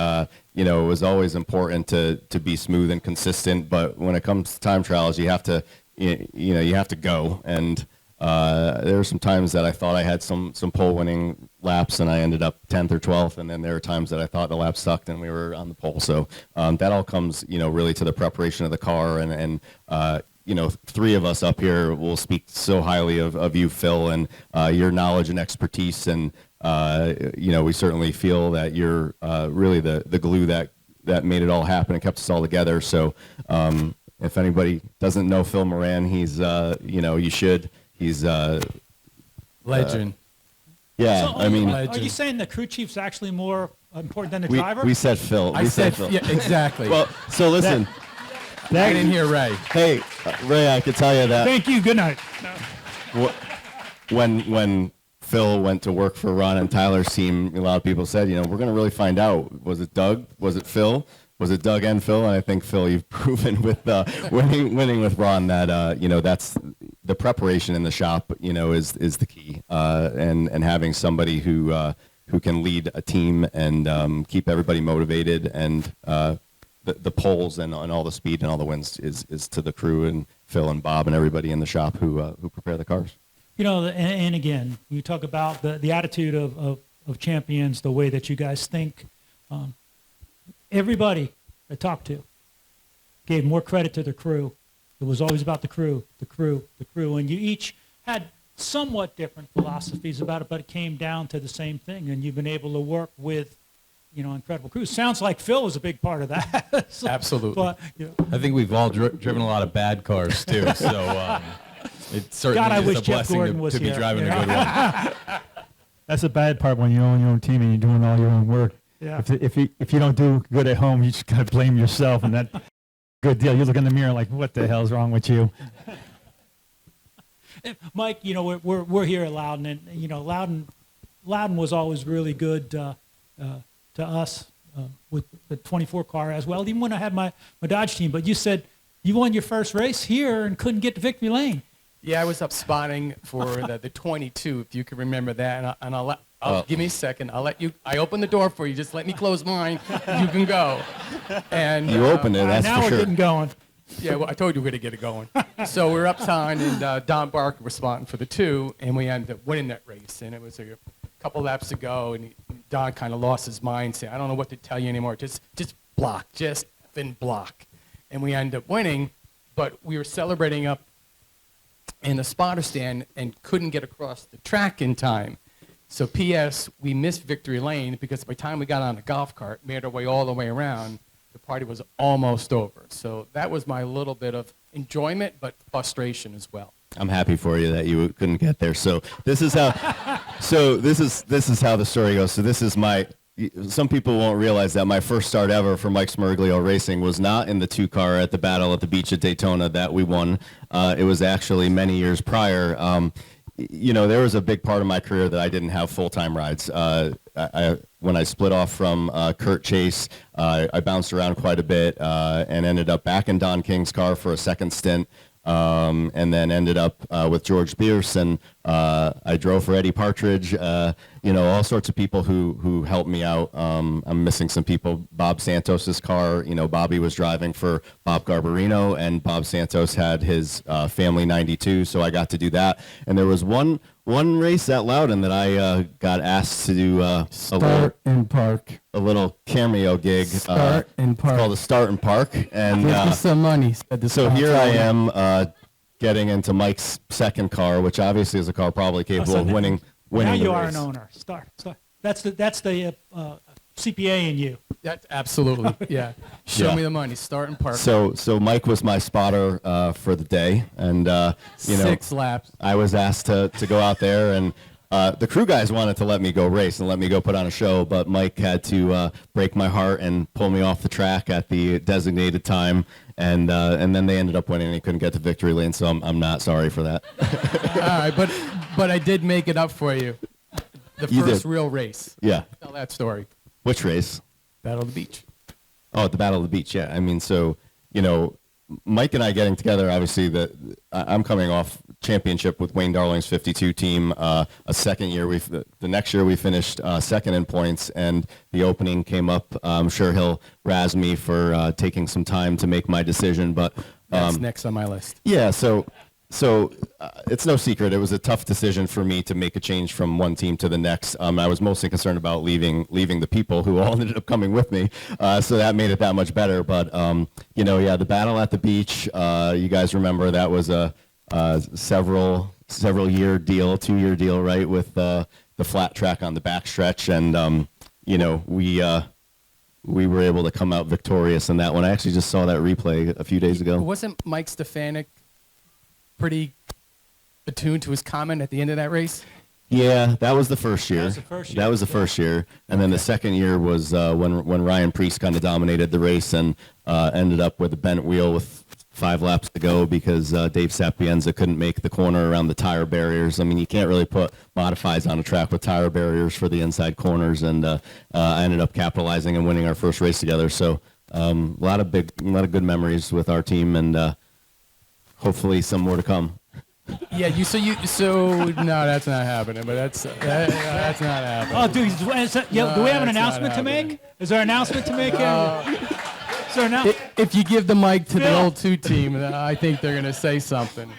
you know, it was always important to be smooth and consistent. But when it comes to time trials, you have to, you know, you have to go. And there were some times that I thought I had some pole winning laps, and I ended up 10th or 12th. And then there were times that I thought the lap sucked and we were on the pole. So that all comes, you know, really to the preparation of the car. And you know, 3 of us up here will speak so highly of you, Phil, and your knowledge and expertise. And you know, we certainly feel that you're really the glue that made it all happen and kept us all together. So if anybody doesn't know Phil Moran, he's, you know, you should. He's Legend. yeah. So I mean, are you saying the crew chief's actually more important than the we driver? said Phil. I We said, Phil. yeah, exactly. Well, so listen. I didn't hear Ray. Hey, Ray, I could tell you that Thank you. Good night. when Phil went to work for Ron and Tyler's team, a lot of people said, you know, we're going to really find out. Was it Doug? Was it Phil? Was it Doug and Phil? And I think, Phil, you've proven with winning with Ron that, you know, that's the preparation in the shop, you know, is the key. And having somebody who can lead a team and keep everybody motivated, and the poles and all the speed and all the wins is to the crew and Phil and Bob and everybody in the shop who prepare the cars. You know, and again, you talk about the attitude of champions, the way that you guys think. Everybody I talked to gave more credit to the crew. It was always about the crew. And you each had somewhat different philosophies about it, but it came down to the same thing. And you've been able to work with incredible crews. Sounds like Phil was a big part of that. So, Absolutely. But, I think we've all driven a lot of bad cars too, so it certainly God, I is wish a Jeff blessing Gordon was to be here, driving you a know? good one. That's the bad part when you own your own team and you're doing all your own work. Yeah. If you don't do good at home, you just gotta blame yourself, and that good deal. You look in the mirror like, what the hell's wrong with you? Mike, we're here at Loudon, and Loudon was always really good to us with the 24 car as well. Even when I had my Dodge team, but you said you won your first race here and couldn't get to victory lane. Yeah, I was up spotting for the 22, if you can remember that. And give me a second. I'll let you. I opened the door for you. Just let me close mine. You can go. And You opened it, that's now for we're sure. getting going. yeah, well, I told you we're gonna get it going. So we're up sign, and Don Barker was spotting for the 2, and we ended up winning that race. And it was a couple laps to go, and Don kind of lost his mind, saying, "I don't know what to tell you anymore. Just block, just effing block." And we ended up winning, but we were celebrating up in the spotter stand and couldn't get across the track in time. So P.S. we missed victory lane because by the time we got on the golf cart, made our way all the way around, the party was almost over. So that was my little bit of enjoyment, but frustration as well. I'm happy for you that you couldn't get there. So this is how. So this is how the story goes. So this is my. Some people won't realize that my first start ever for Mike Smerglio Racing was not in the 2-car at the Battle at the Beach at Daytona that we won. It was actually many years prior. There was a big part of my career that I didn't have full-time rides. When I split off from Kurt Chase, I bounced around quite a bit and ended up back in Don King's car for a second stint. And then ended up with George Bierce, and I drove for Eddie Partridge. All sorts of people who helped me out. I'm missing some people. Bob Santos's car. Bobby was driving for Bob Garbarino, and Bob Santos had his family 92, so I got to do that. And there was one race at Loudon that I got asked to do Start and park. a little cameo gig. Start and park. It's called the Start and Park, and Give me some money. so here I am getting into Mike's second car, which obviously is a car probably capable of winning Now the you are race. an owner. Start. That's the CPA in you. That, absolutely, yeah. Show Yeah. me the money. Start and park. So Mike was my spotter for the day, and 6 laps. I was asked to go out there, and the crew guys wanted to let me go race and let me go put on a show, but Mike had to break my heart and pull me off the track at the designated time, and then they ended up winning, and he couldn't get to victory lane, so I'm not sorry for that. All right, but I did make it up for you. The You first did. real race. Yeah. Tell that story. Which race? Battle of the Beach. Oh, at the Battle of the Beach, yeah. I mean, so, Mike and I getting together, obviously, I'm coming off championship with Wayne Darling's 52 team. A second year, the next year we finished second in points, and the opening came up. I'm sure he'll razz me for taking some time to make my decision, but That's next on my list. yeah, so it's no secret. It was a tough decision for me to make a change from one team to the next. I was mostly concerned about leaving the people who all ended up coming with me. So that made it that much better. But, the Battle at the Beach, you guys remember that was a several year deal, 2-year deal, right, with the flat track on the backstretch. And, we were able to come out victorious in that one. I actually just saw that replay a few days ago. Wasn't Mike Stefanik pretty attuned to his comment at the end of that race? Yeah, that was the first year. That was the first year, That was the yeah. first year, and then the second year was when Ryan Priest kind of dominated the race and ended up with a bent wheel with 5 laps to go because Dave Sapienza couldn't make the corner around the tire barriers. I mean, you can't really put modifies on a track with tire barriers for the inside corners, and I ended up capitalizing and winning our first race together. So a lot of good memories with our team, and hopefully some more to come. Yeah, so no, that's not happening. But that's not happening. Oh, dude, do we have an that's not announcement to happening. make? Is there an announcement to make? Is there an announcement? If you give the mic to the Phil. old 2 team, I think they're gonna say something.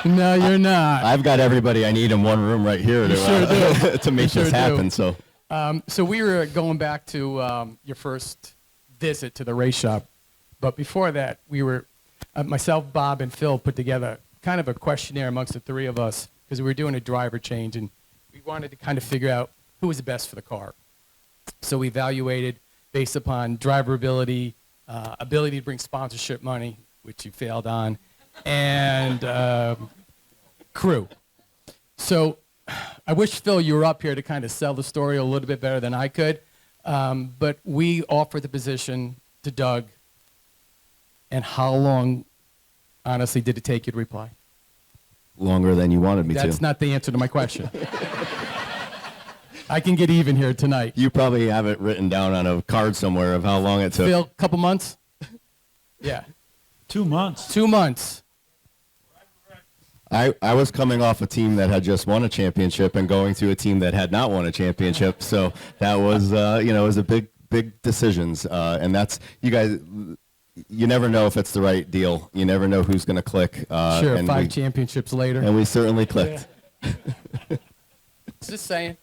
No, you're not. I've got everybody I need in one room right here to make You this sure happen. do. So. So we were going back to your first visit to the race shop, but before that, we were myself, Bob, and Phil put together kind of a questionnaire amongst the 3 of us because we were doing a driver change, and we wanted to kind of figure out who was the best for the car. So we evaluated based upon driver ability, ability to bring sponsorship money, which you failed on, and crew. So I wish, Phil, you were up here to kind of sell the story a little bit better than I could. But we offered the position to Doug. And how long, honestly, did it take you to reply? Longer than you wanted me That's to. not the answer to my question. I can get even here tonight. You probably have it written down on a card somewhere of how long it took. Phil, couple months? Yeah, 2 months. 2 months. I was coming off a team that had just won a championship and going to a team that had not won a championship. So that was, it was a big decisions. And that's, you guys, you never know if it's the right deal. You never know who's going to click. Sure, and 5 championships later. And we certainly clicked. Just saying.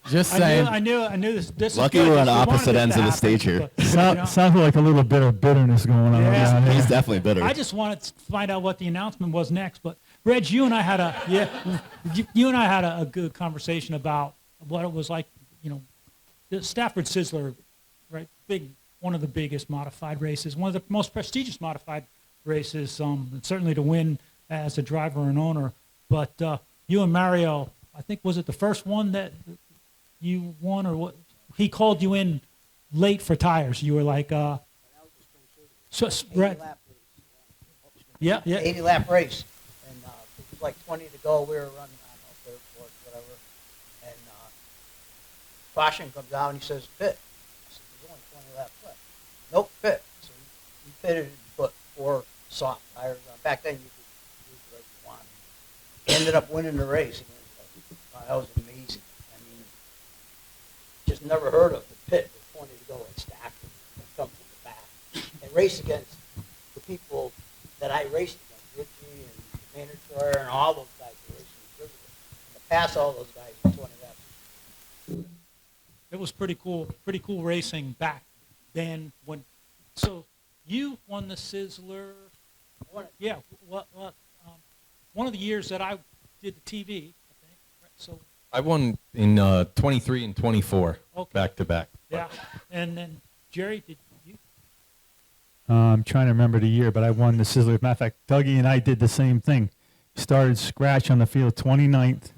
Just saying. I knew this. Lucky is good. we're on We wanted opposite this ends to of the happen, stage here. but, you know, Sounds like a little bit of bitterness going on. Yeah. down there. He's definitely bitter. I just wanted to find out what the announcement was next. But Reg, you and I had you and I had a good conversation about what it was like. You know, the Stafford Sizzler, right? One of the biggest modified races, one of the most prestigious modified races. And certainly to win as a driver and owner. But you and Mario, I think, was it the first one that you won, or what? He called you in late for tires. You were like, right? 80-lap race. Yeah. 80-lap race. And it was like 20 to go. We were running, I don't know, third, fourth, whatever. And caution comes out and he says, pit. I said, there's only 20 laps left. Nope, pit. So we pitted and put 4 soft tires on. Back then, you could use whatever you wanted. Ended up winning the race. And it was like, wow, that was amazing. I mean, just never heard of the pit with 20 to go at Stafford. Come from the back and race against the people that I raced against, Richie and Maynard Troyer and all those guys were racing in and to pass all those guys in 20 laps. It was pretty cool racing back then. So you won the Sizzler. Yeah. One of the years that I did the TV, I think. Right? So. I won in 23 and 24, Okay. back to back. Yeah. And then Jerry, did you? I'm trying to remember the year, but I won the Sizzler. Matter of fact, Dougie and I did the same thing. Started scratch on the field 29th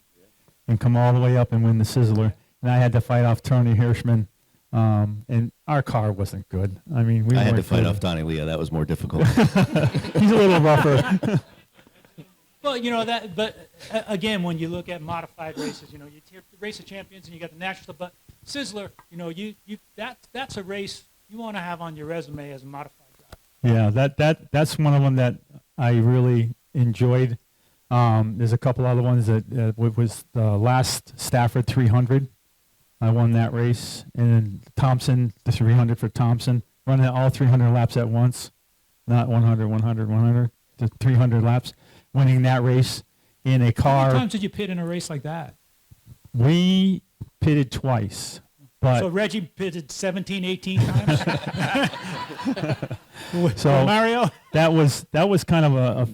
and come all the way up and win the Sizzler. And I had to fight off Tony Hirschman. And our car wasn't good. I mean, I had to weren't fight good. off Donnie Leah. That was more difficult. He's a little rougher. Well, you know that, but again, when you look at modified races, you know, you race of champions and you got the national, but Sizzler, you know, that's a race you want to have on your resume as a modified driver. Yeah, that's one of them that I really enjoyed. There's a couple other ones that was the last Stafford 300. I won that race, and then Thompson, the 300 for Thompson, running all 300 laps at once, not 100, the 300 laps, winning that race in a How car. many times did you pit in a race like that? We pitted twice, but So Reggie pitted 17, 18 times? So- Mario? that was kind of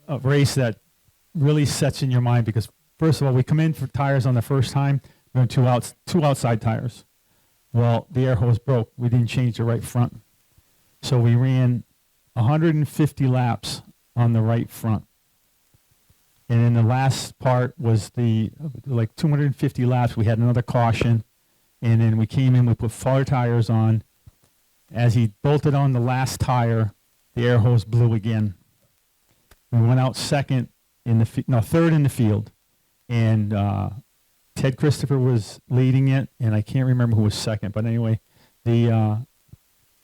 a race that really sets in your mind because first of all, we come in for tires on the first time, we're in two outside tires. Well, the air hose broke. We didn't change the right front, so we ran 150 laps on the right front. And then the last part was like 250 laps. We had another caution, and then we came in. We put 4 tires on. As he bolted on the last tire, the air hose blew again. We went out third in the field, and Ted Christopher was leading it, and I can't remember who was second. But anyway, as a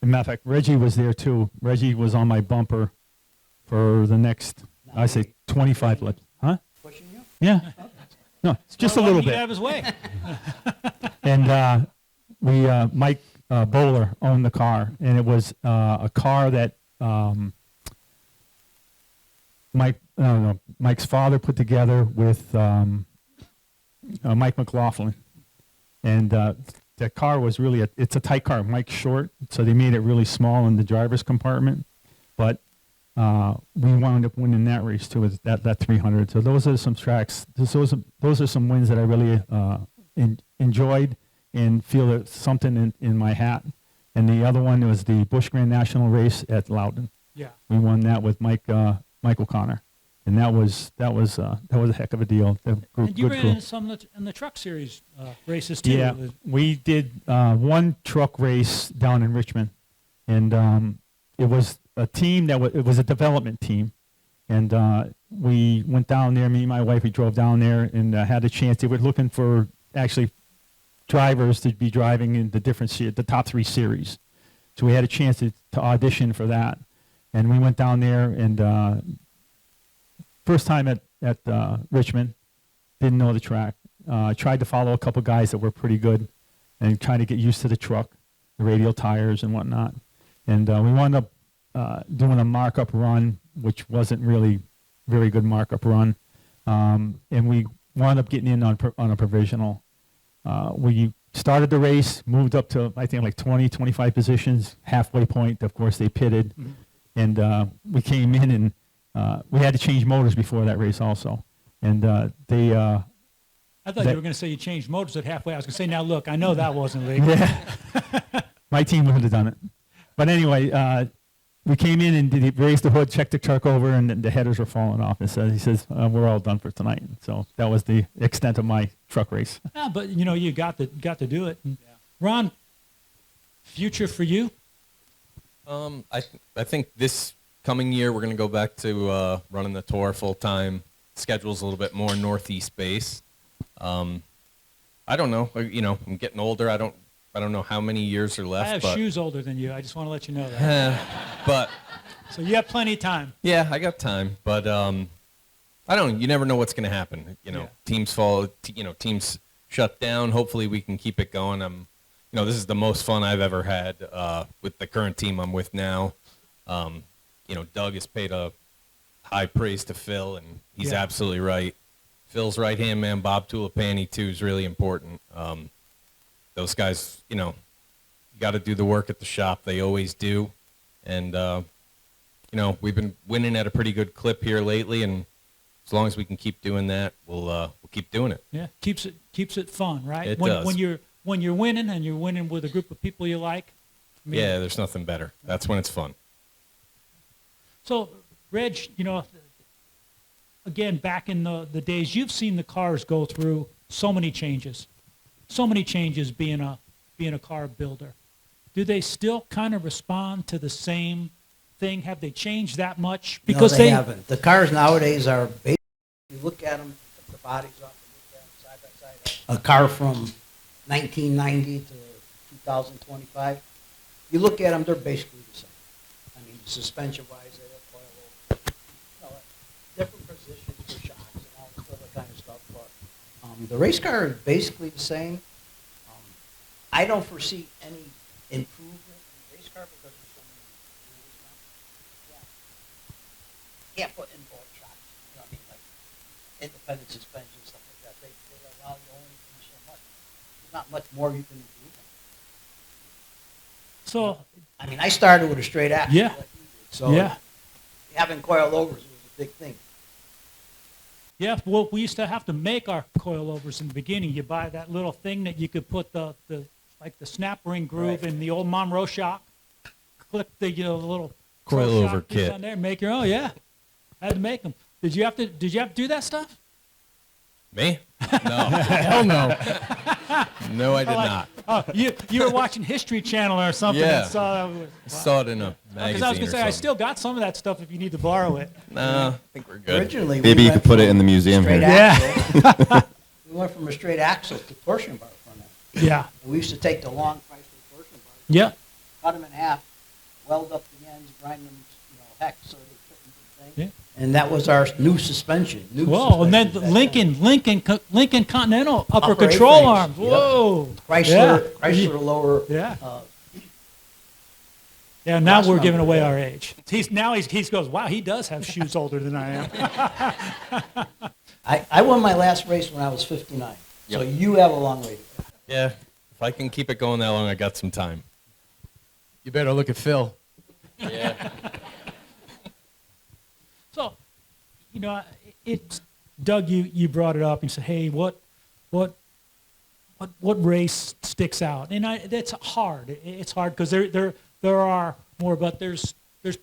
matter of fact, Reggie was there too. Reggie was on my bumper for the next, I say, 25 laps. Huh? Pushing you? Yeah. No, it's just a Why little didn't he get bit. out of his way. And Mike Bowler owned the car, and it was a car that Mike's father put together with Mike McLaughlin, and that car was really it's a tight car. Mike's short, so they made it really small in the driver's compartment, but we wound up winning that race too, with that 300. So those are some tracks. Those are some wins that I really enjoyed. and feel that something in my hat. And the other one was the Bush Grand National Race at Loudon. Yeah. We won that with Mike O'Connor, and that was a heck of a deal. And you ran into some in the truck series races too. Yeah, we did one truck race down in Richmond, and it was a team it was a development team, and we went down there. Me and my wife, we drove down there and had a chance. They were looking for actually drivers to be driving in the top 3 series, so we had a chance to audition for that, and we went down there and first time at Richmond, didn't know the track. Tried to follow a couple guys that were pretty good and trying to get used to the truck, the radial tires and whatnot. And we wound up doing a markup run, which wasn't really very good markup run. And we wound up getting in on a provisional. We started the race, moved up to, I think, like 20, 25 positions, halfway point. Of course, they pitted. Mhm. And we came in and we had to change motors before that race also. And they... I thought you were going to say you changed motors at halfway. I was going to say, now look, I know that wasn't legal. Yeah. My team would have done it. But anyway, we came in and raised the hood, checked the truck over, and the headers were falling off. And so he says, we're all done for tonight. So that was the extent of my truck race. Yeah, but you got to do it. And Ron, future for you? I think this coming year we're going to go back to running the tour full time. Schedule's a little bit more northeast based. I don't know. I'm getting older. I don't know how many years are left. I have but, shoes older than you. I just want to let you know that. but So you have plenty of time. yeah, I got time. But I don't know. You never know what's going to happen. Yeah. Teams fall. Teams shut down. Hopefully we can keep it going. This is the most fun I've ever had with the current team I'm with now. Doug has paid a high praise to Phil, and he's Yeah. absolutely right. Phil's right-hand man, Bob Tulipani, too, is really important. Those guys, you got to do the work at the shop. They always do. And, we've been winning at a pretty good clip here lately, and as long as we can keep doing that, we'll keep doing it. Yeah, keeps it fun, right? It when, does. When you're winning and you're winning with a group of people you like. I mean, Yeah, there's nothing better. That's when it's fun. So, Reg, again, back in the days, you've seen the cars go through so many changes being a car builder. Do they still kind of respond to the same thing? Have they changed that much? No, they haven't. The cars nowadays are basically, you look at them, the bodies off, and look at them side by side. A car from 1990 to 2025, you look at them, they're basically the same. I mean, suspension-wise, they have coil, different positions for shocks and all this other kind of stuff. But the race car is basically the same. I don't foresee any improvement in the race car because there's so many rules now. Yeah. Can't put in bolt shocks. Like independent suspension, stuff like that. They allow you only to do so much. There's not much more you can improve on. So, I mean, I started with a straight axle. Yeah. like you did, So yeah. having coilovers was a big thing. Yeah, well, we used to have to make our coilovers in the beginning. You buy that little thing that you could put the snap ring groove Right. in the old Monroe shock. Click the little Coilover shock piece kit. on there. Make your own. Yeah, I had to make them. Did you have to do that stuff? Me? No. Hell no. No, I did Like, not. Oh, you were watching History Channel or something. Yeah. And saw I saw it in a magazine. because I was gonna or say I something. still got some of that stuff if you need to borrow it. No, I think we're good. Originally, Maybe we you went could put it from in the museum straight here. axle. We went from a straight axle to torsion bar front end. Yeah. And we used to take the long Chrysler torsion bars, Yeah. cut them in half, weld up the ends, grind them, hex so they fit into the thing. Yeah. And that was our new suspension. Whoa, and then the back then. Lincoln Continental upper Upper control A-frames. arms. Yep. Whoa. Chrysler lower. Yeah. Uh, Yeah, now Last we're number, giving away yeah. our age. He goes, wow, he does have shoes older than I am. I won my last race when I was 59. So you have a long way to go. Yeah, if I can keep it going that long, I got some time. You better look at Phil. Yeah. So, it's Doug. You brought it up and said, hey, what what race sticks out? And that's hard. It's hard because there are more, but there's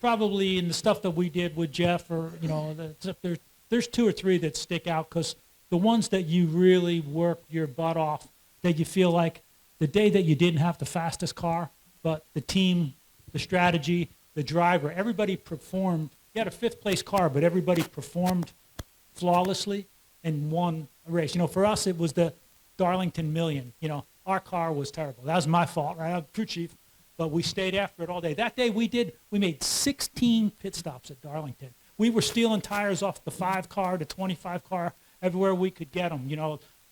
probably in the stuff that we did with Jeff, or there's 2 or 3 that stick out, because the ones that you really worked your butt off, that you feel like the day that you didn't have the fastest car, but the team, the strategy, the driver, everybody performed. You had a 5th place car, but everybody performed flawlessly and won a race. For us, it was the Darlington Million. Our car was terrible. That was my fault, right? I'm crew chief, but we stayed after it all day. That day we made 16 pit stops at Darlington. We were stealing tires off the 5 car, the 25 car, everywhere we could get them.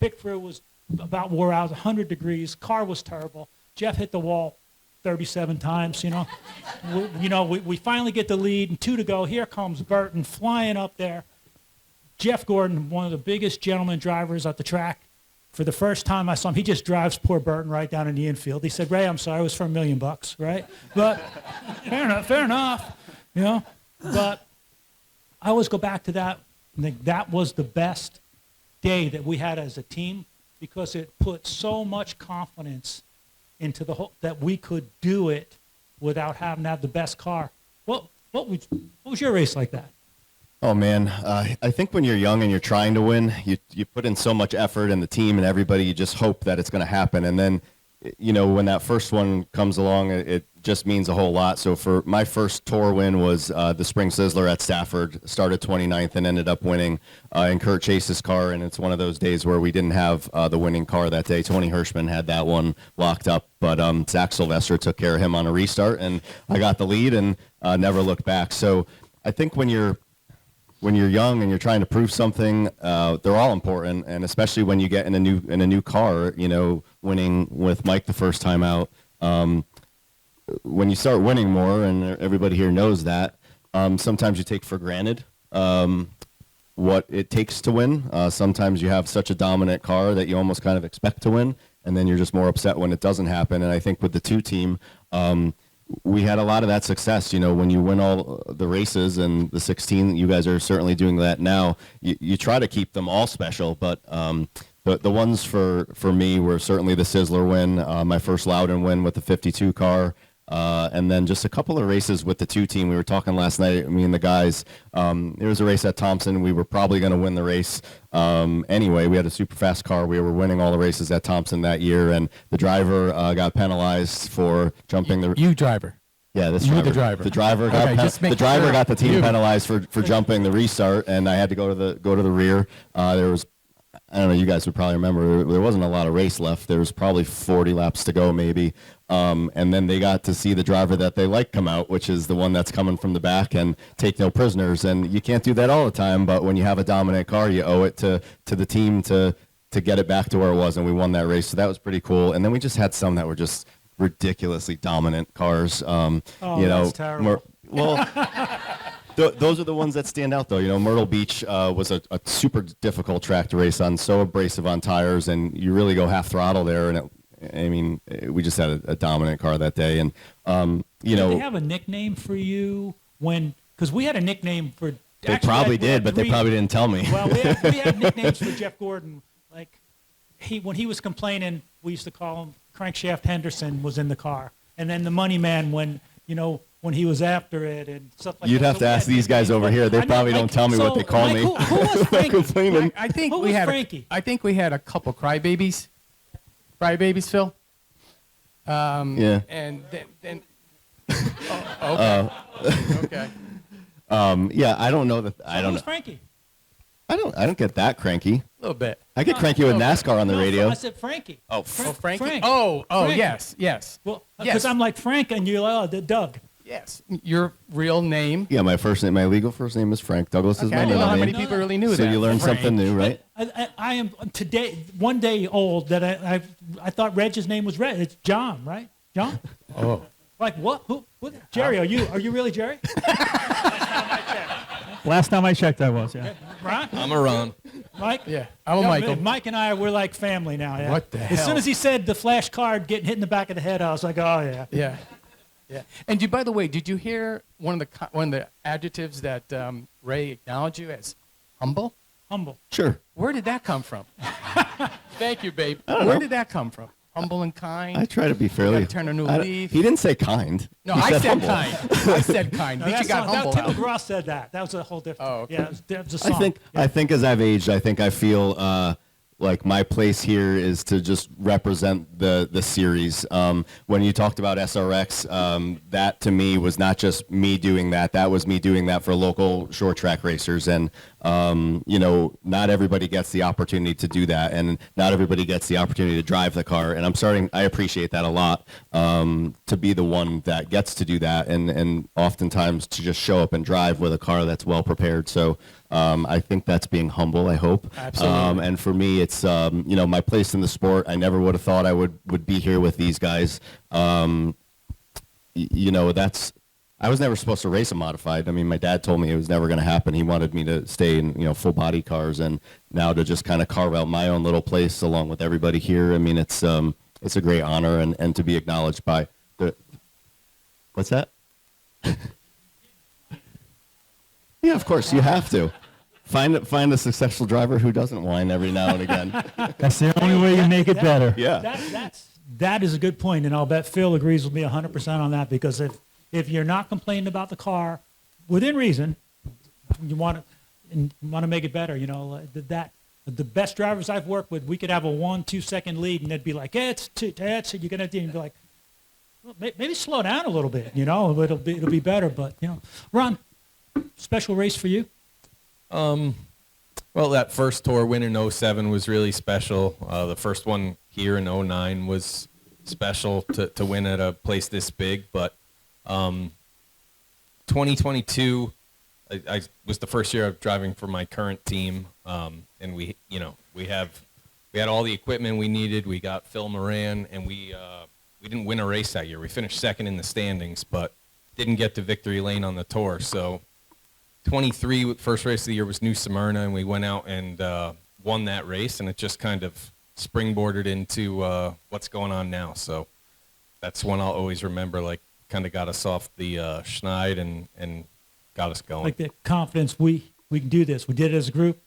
Pit crew was about wore out, 100 degrees. Car was terrible. Jeff hit the wall 37 times. We finally get the lead, and 2 to go. Here comes Burton flying up there. Jeff Gordon, one of the biggest gentleman drivers at the track. For the first time I saw him, he just drives poor Burton right down in the infield. He said, "Ray, I'm sorry, it was for $1 million, right?" But fair enough. But I always go back to that. I think that was the best day that we had as a team, because it put so much confidence into the whole, that we could do it without having to have the best car. What was your race like that? Oh man, I think when you're young and you're trying to win, you put in so much effort, and the team and everybody, you just hope that it's going to happen. And then, when that first one comes along, it just means a whole lot. So for my first tour win was the Spring Sizzler at Stafford. Started 29th and ended up winning in Kurt Chase's car. And it's one of those days where we didn't have the winning car that day. Tony Hirschman had that one locked up, but Zach Sylvester took care of him on a restart, and I got the lead and never looked back. So I think when you're young and you're trying to prove something, they're all important, and especially when you get in a new car. Winning with Mike the first time out, when you start winning more, and everybody here knows that, sometimes you take for granted what it takes to win. Sometimes you have such a dominant car that you almost kind of expect to win, and then you're just more upset when it doesn't happen. And I think with the 2 team, we had a lot of that success. When you win all the races, and the 16, you guys are certainly doing that now. You try to keep them all special, but the ones for me were certainly the Sizzler win, my first Loudon win with the 52 car, and then just a couple of races with the 2 team. We were talking last night, me and the guys. There was a race at Thompson. We were probably going to win the race anyway. We had a super fast car. We were winning all the races at Thompson that year, and the driver got penalized for jumping the... You driver. Yeah, this You driver. the driver. The driver got Okay, just make driver sure. got the team You. penalized for jumping the restart, and I had to go to the rear. There was, I don't know, you guys would probably remember, there wasn't a lot of race left. There was probably 40 laps to go maybe. And then they got to see the driver that they like come out, which is the one that's coming from the back, and take no prisoners. And you can't do that all the time, but when you have a dominant car, you owe it to the team to get it back to where it was, and we won that race. So that was pretty cool. And then we just had some that were just ridiculously dominant cars. That's terrible. Those are the ones that stand out, though. Myrtle Beach was a super difficult track to race on, so abrasive on tires, and you really go half throttle there. And we just had a dominant car that day. And Did they have a nickname for you because we had a nickname for... They probably did, but they probably didn't tell me. Well, we had nicknames for Jeff Gordon. Like, when he was complaining, we used to call him Crankshaft Henderson was in the car. And then the Money Man when he was after it and stuff like You'd that. have to ask these guys over here. They probably don't tell me what they call me. Who was Frankie? Complaining. I think Who we was had Frankie? I think we had a couple crybabies. Crybabies, Phil. Yeah. And then okay. Okay. Yeah, I don't know that. I Who don't was know. Frankie? I don't get that cranky. A little bit. I get cranky with NASCAR on the No, radio. I said Frankie. Oh, Oh, Frankie. Frank. Oh, Frank. yes. Well, Yes. because I'm like Frank and you're like, oh, Doug. Yes. Your real name. Yeah, my legal first name is Frank. Douglas is Okay, my I don't middle know how name. many people really knew So that. you learn Frank. something new, right? I am today one day old that I thought Reg's name was Reg. It's John, right? John? Oh. Like what? Who? Jerry? Are you really Jerry? Last time I checked, I was, yeah. Right? I'm a Ron. Mike? Yeah. I'm a Yeah, Michael. Mike and I we're like family now. Yeah. What the As soon hell? as he said the flash card getting hit in the back of the head, I was like, oh yeah. Yeah. Yeah. And by the way, did you hear one of the adjectives that Ray acknowledged you as? Humble? Humble. Sure. Where did that come from? Thank you, babe. I don't Where know. did that come from? Humble and kind. I try to be fairly. gotta turn a new I don't- leaf. He didn't say kind. No, He I said humble. kind. I said kind. No, At least you got humble Tim out. McGraw said that. That was a whole different. Oh, okay. Yeah, that was a song. I think as I've aged, I think I feel like my place here is to just represent the series. When you talked about SRX, that to me was not just me doing that. That was me doing that for local short track racers. And not everybody gets the opportunity to do that, and not everybody gets the opportunity to drive the car. And I appreciate that a lot, to be the one that gets to do that, and oftentimes to just show up and drive with a car that's well prepared. So I think that's being humble, I hope. Absolutely. And for me, it's my place in the sport. I never would have thought I would be here with these guys. I was never supposed to race a modified. I mean, my dad told me it was never going to happen. He wanted me to stay in full body cars, and now to just kind of carve out my own little place along with everybody here. I mean, it's a great honor, and to be acknowledged by the. What's that? Yeah, of course, you have to. Find a successful driver who doesn't whine every now and again. That's the only way you make it better. Yeah. That is a good point, and I'll bet Phil agrees with me 100% on that, because if you're not complaining about the car within reason, you want to make it better. The best drivers I've worked with, we could have a 1-2 second lead, and they'd be like, "Hey, you're gonna be like, well, maybe slow down a little bit, it'll be better." But Ron, special race for you. Well, that first tour win in 07 was really special. The first one here in 09 was special to win at a place this big. But 2022, I was the first year of driving for my current team, and we had all the equipment we needed. We got Phil Moran, and we didn't win a race that year. We finished second in the standings, but didn't get to victory lane on the tour. So 23, first race of the year was New Smyrna, and we went out and won that race, and it just kind of springboarded into what's going on now. So that's one I'll always remember, like kind of got us off the schneid and got us going. Like the confidence, we can do this. We did it as a group.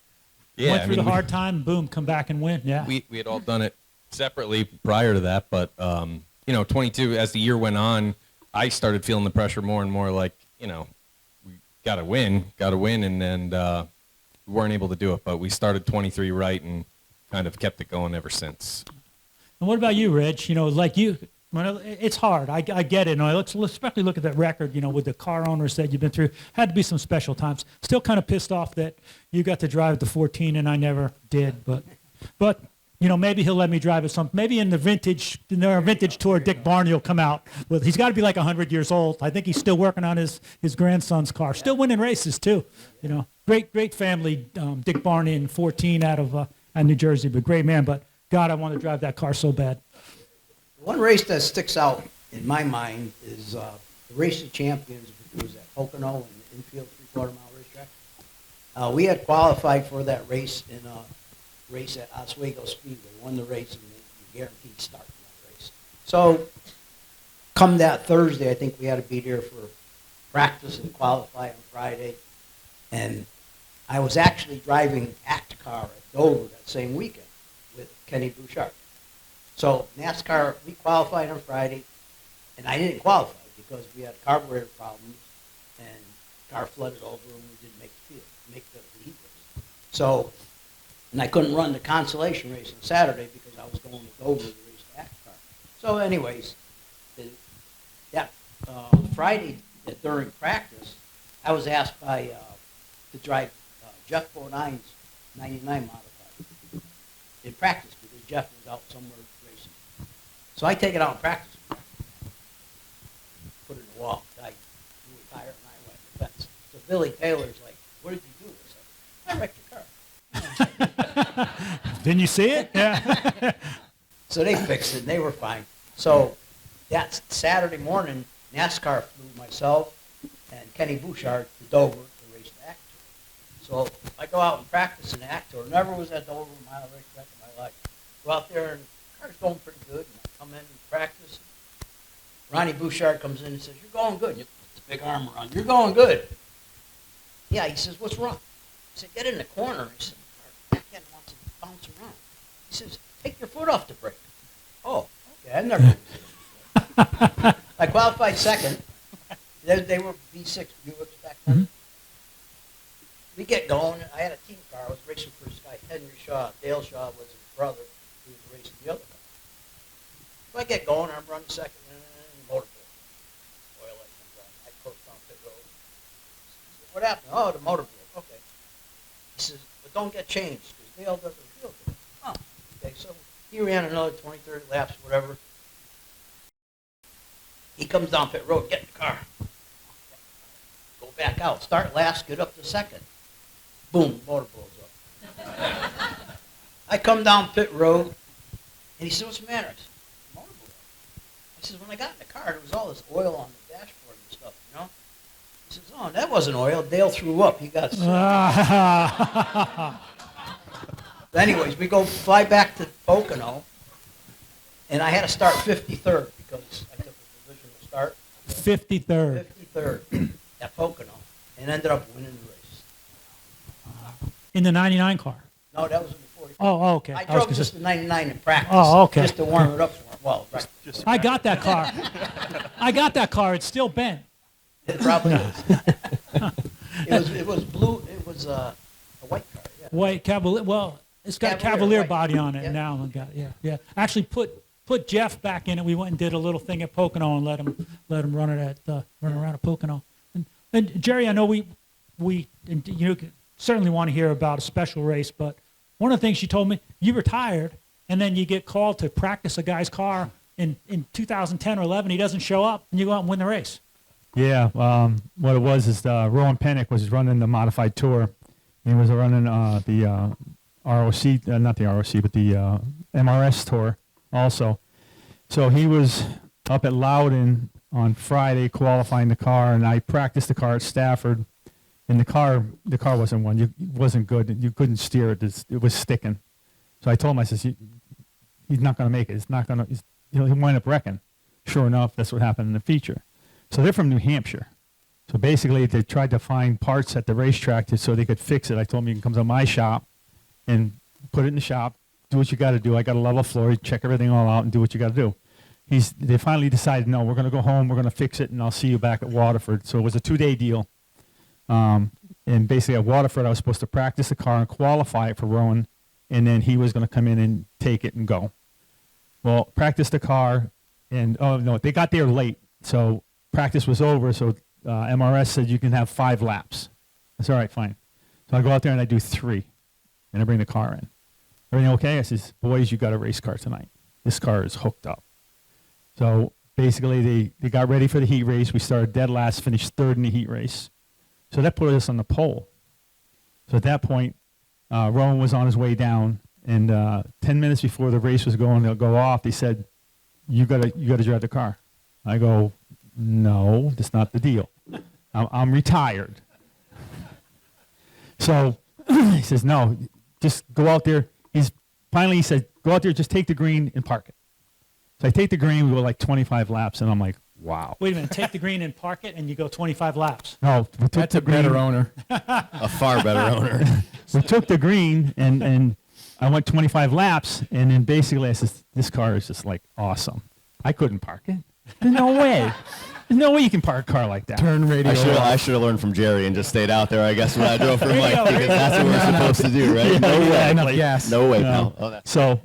Yeah, Went through the hard time, boom, come back and win. Yeah. We had all done it separately prior to that, but 22, as the year went on, I started feeling the pressure more and more, like, we got to win, and then we weren't able to do it, but we started 23 right and kind of kept it going ever since. And what about you, Reg? Like you, it's hard. I get it. Let's especially look at that record, with the car owners that you've been through. Had to be some special times. Still kind of pissed off that you got to drive the 14 and I never did. But maybe he'll let me drive it some. Maybe in our vintage tour, Dick Barney will come out with. He's got to be like 100 years old. I think he's still working on his grandson's car. Still winning races too. Great family. Dick Barney and 14 out of New Jersey, but great man. But God, I want to drive that car so bad. One race that sticks out in my mind is the Race of Champions, which was at Pocono in the infield 3/4 mile racetrack. We had qualified for that race in a race at Oswego Speedway. Won the race, and you guaranteed start in that race. So come that Thursday, I think we had to be there for practice and qualify on Friday. And I was actually driving ACT car at Dover that same weekend with Kenny Bouchard. So NASCAR, we qualified on Friday, and I didn't qualify because we had carburetor problems, and car flooded over, and we didn't make the heat race. So, and I couldn't run the consolation race on Saturday because I was going to Dover to race the ACT car. So anyways, that Friday during practice, I was asked to drive Jeff Bodine's 99 modified in practice because Jeff was out somewhere racing. So I take it out in practice, put it in the wall. I blew a tire and I went to the fence. So Billy Taylor's like, "What did you do?" I said, "I wrecked your car." Didn't you see it? Yeah. So they fixed it and they were fine. So that Saturday morning, NASCAR flew myself and Kenny Bouchard to Dover to race the ACT Tour. So I go out and practice in the ACT Tour. Never was at Dover mile racetrack in my life. Go out there and the car's going pretty good. And I come in and practice. Ronnie Bouchard comes in and says, "You're going good." You put the big armor on. "You're going good." Yeah, he says, "What's wrong?" I said, "Get in the corner." He said, wrong? He says, take your foot off the brake. Oh, okay, I've never. I qualified second. They were V6 Buicks back then. We get going. I had a team car. I was racing for this guy, Henry Shaw. Dale Shaw was his brother. He was racing the other car. So I get going. I'm running second, and motor broke. Oil light comes on. I close down pit road. He said, what happened? Oh, the motor broke. Okay. He says, but don't get changed because Dale doesn't feel good. Oh, okay. So he ran another 20, 30 laps, whatever. He comes down pit road, get in the car. Go back out. Start last, get up to second. Boom, motor blows up. I come down pit road, and he said, what's the matter? I said, motor blew up. He says, when I got in the car, there was all this oil on the dashboard and stuff, you know? He says, oh, that wasn't oil. Dale threw up. He got sick. Anyways, we go fly back to Pocono, and I had to start 53rd because I took a provisional start. 53rd. 53rd at Pocono, and ended up winning the race. In the 99 car. No, that was in the 40. Oh, okay. I was drove gonna just say- the 99 in practice. Oh, okay. Just to warm it up for him. Well, right. I got that car. I got that car. It's still bent. It probably is. It was blue. It was a white car. Yeah. White Cavalier. Well, it's got a Cavalier, Cavalier right. body on it Yeah. now. Yeah. Actually, put Jeff back in it. We went and did a little thing at Pocono and let him run it at run around at Pocono. And Jerry, I know we and you certainly want to hear about a special race, but one of the things you told me, you retired and then you get called to practice a guy's car in 2010 or 11. He doesn't show up, and you go out and win the race. Yeah, what it was is Rowan Pennick was running the modified tour. He was running the ROC, not the ROC, but the MRS tour also. So he was up at Loudon on Friday qualifying the car, and I practiced the car at Stafford. And the car wasn't one. It wasn't good. You couldn't steer it. It was sticking. So I told him, I says, he's not going to make it. It's not going to. He'll wind up wrecking. Sure enough, that's what happened in the feature. So they're from New Hampshire. So basically, they tried to find parts at the racetrack so they could fix it. I told him you can come to my shop and put it in the shop. Do what you got to do. I got a level floor. You check everything all out and do what you got to do. They finally decided, no, we're going to go home. We're going to fix it, and I'll see you back at Waterford. So it was a 2-day deal. And basically at Waterford, I was supposed to practice the car and qualify it for Rowan, and then he was going to come in and take it and go. Well, practice the car, and oh no, they got there late, so practice was over. So MRS said you can have 5 laps. I said, all right, fine. So I go out there and I do 3, and I bring the car in. Everything okay? I says, boys, you got a race car tonight. This car is hooked up. So basically, they got ready for the heat race. We started dead last, finished 3rd in the heat race. So that put us on the pole. So at that point, Rowan was on his way down, and 10 minutes before the race was going to go off, they said, "You gotta drive the car." I go, "No, that's not the deal. I'm retired." So he says, "No, just go out there." He said, "Go out there, just take the green and park it." So I take the green. We go like 25 laps, and I'm like, "Wow." Wait a minute. Take the green and park it, and you go 25 laps. No, we took That's the a better green. owner. A far better owner. We took the green, and I went 25 laps, and then basically I said, this car is just like awesome. I couldn't park it. There's no way. There's no way you can park a car like that. Turn radio I off. should have learned from Jerry and just stayed out there, I guess, when I drove for There you Mike, go. because that's what we're supposed to do, right? No way. Enough gas. No way, No. pal. Oh, that's So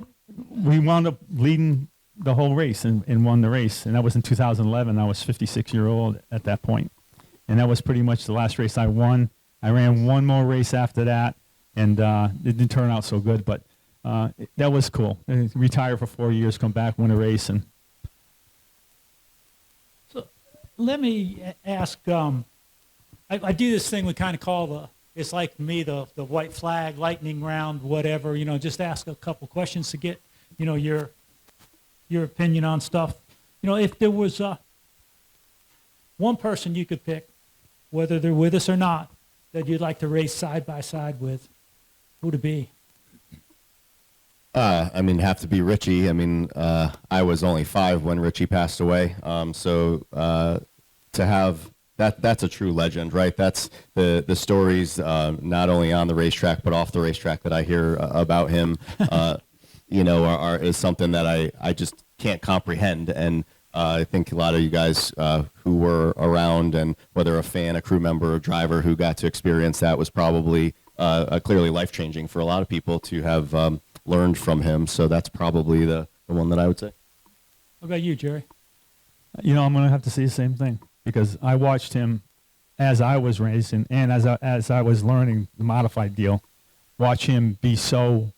we wound up leading the whole race and won the race, and that was in 2011. I was 56-year-old at that point, and that was pretty much the last race I won. I ran one more race after that, and it didn't turn out so good, but that was cool. Retire for 4 years, come back, win a race, and So let me ask. I do this thing we kind of call it's like me, the white flag, lightning round, whatever. Just ask a couple questions to get, your opinion on stuff. If there was one person you could pick, whether they're with us or not, that you'd like to race side by side with, who would it be? have to be Richie. I was only 5 when Richie passed away. So to have that's a true legend, right? That's the stories, not only on the racetrack but off the racetrack that I hear about him. Is something that I just can't comprehend. And I think a lot of you guys who were around, and whether a fan, a crew member, or driver who got to experience that, was probably clearly life-changing for a lot of people to have learned from him. So that's probably the one that I would say. What about you, Jerry? I'm going to have to say the same thing, because I watched him as I was racing and as I was learning the modified deal, watch him be so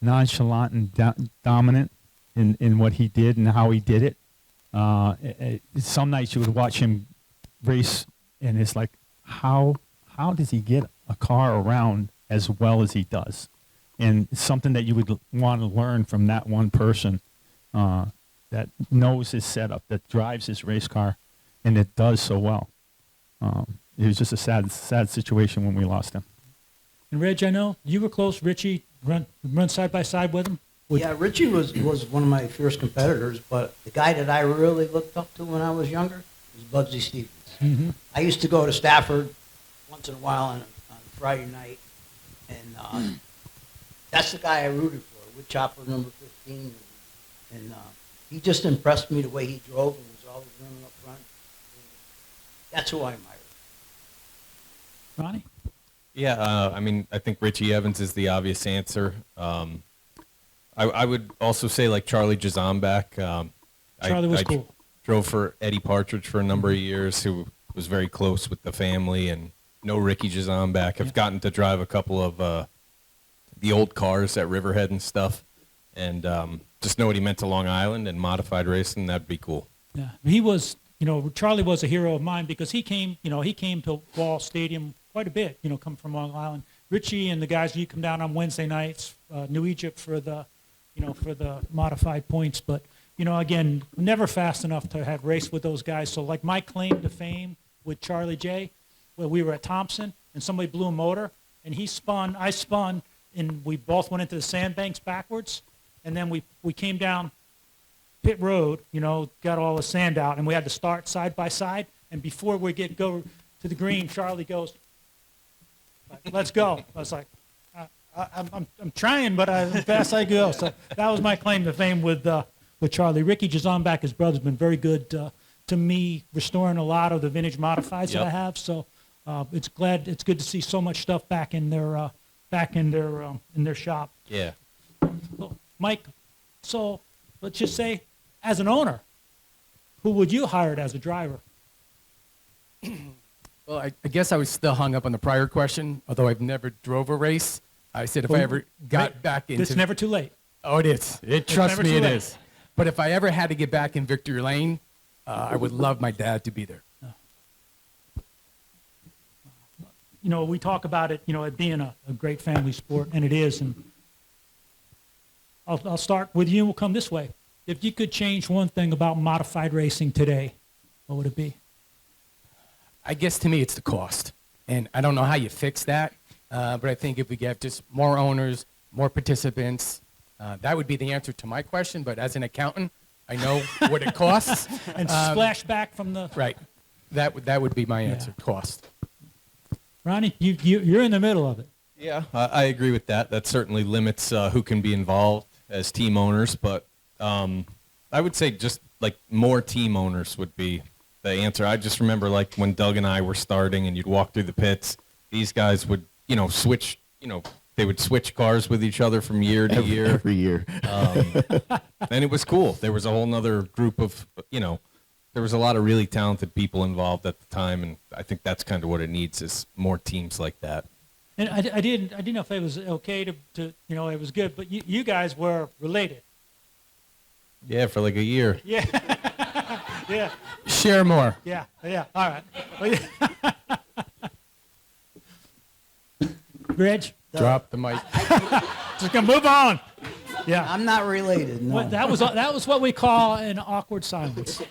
nonchalant and dominant in what he did and how he did it. Some nights you would watch him race, and it's like, how does he get a car around as well as he does? And it's something that you would want to learn from that one person that knows his setup, that drives his race car, and it does so well. It was just a sad situation when we lost him. And Reg, I know you were close. Richie, run side by side with him. Yeah, Richie was one of my fierce competitors, but the guy that I really looked up to when I was younger was Bugsy Stevens. Mm-hmm. I used to go to Stafford once in a while on Friday night, and that's the guy I rooted for, with chopper number 15. And he just impressed me the way he drove and was always running up front. And that's who I admire. Ronnie? Yeah, I think Richie Evans is the obvious answer. I would also say like Charlie Jazombek. Charlie was cool. Drove for Eddie Partridge for a number of years, who was very close with the family, and know Ricky Jazombek. I've gotten to drive a couple of the old cars at Riverhead and stuff, and just know what he meant to Long Island and modified racing. That'd be cool. Yeah, he was. Charlie was a hero of mine because he came to Wall Stadium quite a bit. Coming from Long Island. Richie and the guys, you come down on Wednesday nights, New Egypt for the modified points. But again, never fast enough to have raced with those guys. So like my claim to fame with Charlie J, where we were at Thompson and somebody blew a motor and he spun, I spun, and we both went into the sandbanks backwards, and then we came down pit road, got all the sand out, and we had to start side by side. And before we go to the green, Charlie goes, "Let's go." I was like, I'm trying, but as fast as I go. So that was my claim to fame with Charlie. Ricky Jazombek, his brother's been very good to me, restoring a lot of the vintage modifieds that I have. So it's good to see so much stuff back in their shop. Yeah. Well, Mike, so let's just say, as an owner, who would you hire as a driver? Well, I guess I was still hung up on the prior question, although I've never drove a race. I said if I ever got back into... It's never too late. Oh, it is. Trust me, it is. But if I ever had to get back in victory lane, I would love my dad to be there. We talk about it, it being a great family sport, and it is. And I'll start with you, and we'll come this way. If you could change one thing about modified racing today, what would it be? I guess to me it's the cost. And I don't know how you fix that, but I think if we get just more owners, more participants, that would be the answer to my question. But as an accountant, I know what it costs. And splash back from the... Right. That would be my answer, cost. Ronnie, you're in the middle of it. Yeah, I agree with that. That certainly limits who can be involved as team owners, but I would say just like more team owners would be the answer. I just remember like when Doug and I were starting and you'd walk through the pits, these guys would, switch, they would switch cars with each other from year to year. Every year. And it was cool. There was a whole nother group of, there was a lot of really talented people involved at the time, and I think that's kind of what it needs is more teams like that. And I didn't know if it was okay to it was good, but you guys were related. Yeah, for like a year. Yeah. Yeah. Share more. Yeah. All right. Well, yeah. Reg, Drop the mic. just gonna move on. Yeah. I'm not related, no. Well, that was what we call an awkward silence.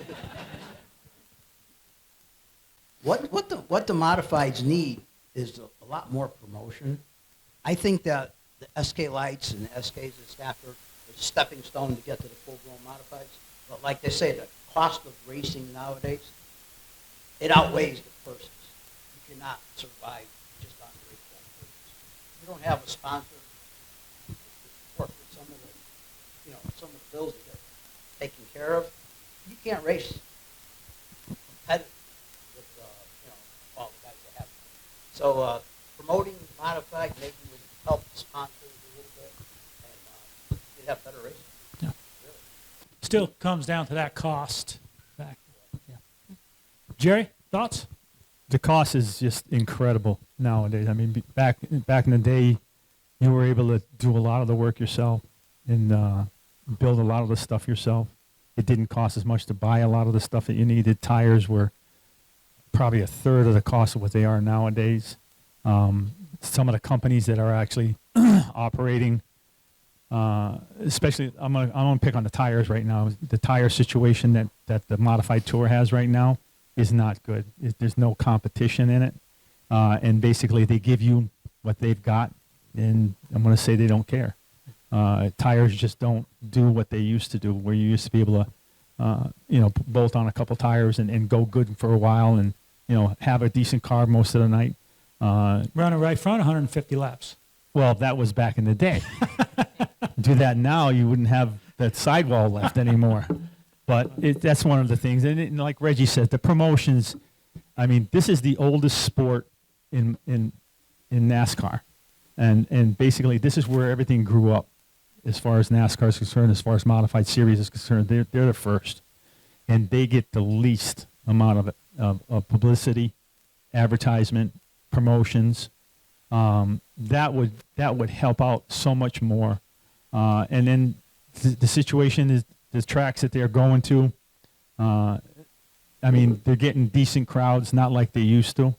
What the modifieds need is a lot more promotion. I think that the SK Lights and the SKs at Stafford is a stepping stone to get to the full-blown modifieds. But like they say, the cost of racing nowadays it outweighs the purses. You cannot survive just on racetrack purses. You don't have a sponsor to support with some of the, some of the bills that they're taking care of. You can't race competitive with, all the guys that have them. So promoting modified maybe would help the sponsors a little bit, and you'd have better racing. Yeah. Really. Still comes down to that cost. Back. Yeah. Jerry, thoughts? The cost is just incredible nowadays. I mean, back in the day, you were able to do a lot of the work yourself and build a lot of the stuff yourself. It didn't cost as much to buy a lot of the stuff that you needed. Tires were probably a third of the cost of what they are nowadays. Some of the companies that are actually operating, especially I'm gonna pick on the tires right now. The tire situation that the modified tour has right now is not good. There's no competition in it, and basically they give you what they've got, and I'm gonna say they don't care. Tires just don't do what they used to do, where you used to be able to, bolt on a couple tires and go good for a while, and have a decent car most of the night. Running right front, 150 laps. Well, that was back in the day. Do that now, you wouldn't have that sidewall left anymore. But that's one of the things. And like Reggie said, the promotions, I mean, this is the oldest sport in NASCAR. And basically, this is where everything grew up as far as NASCAR is concerned, as far as modified series is concerned. They're the first. And they get the least amount of publicity, advertisement, promotions. That would help out so much more. And then the situation is the tracks that they're going to. I mean, they're getting decent crowds, not like they used to.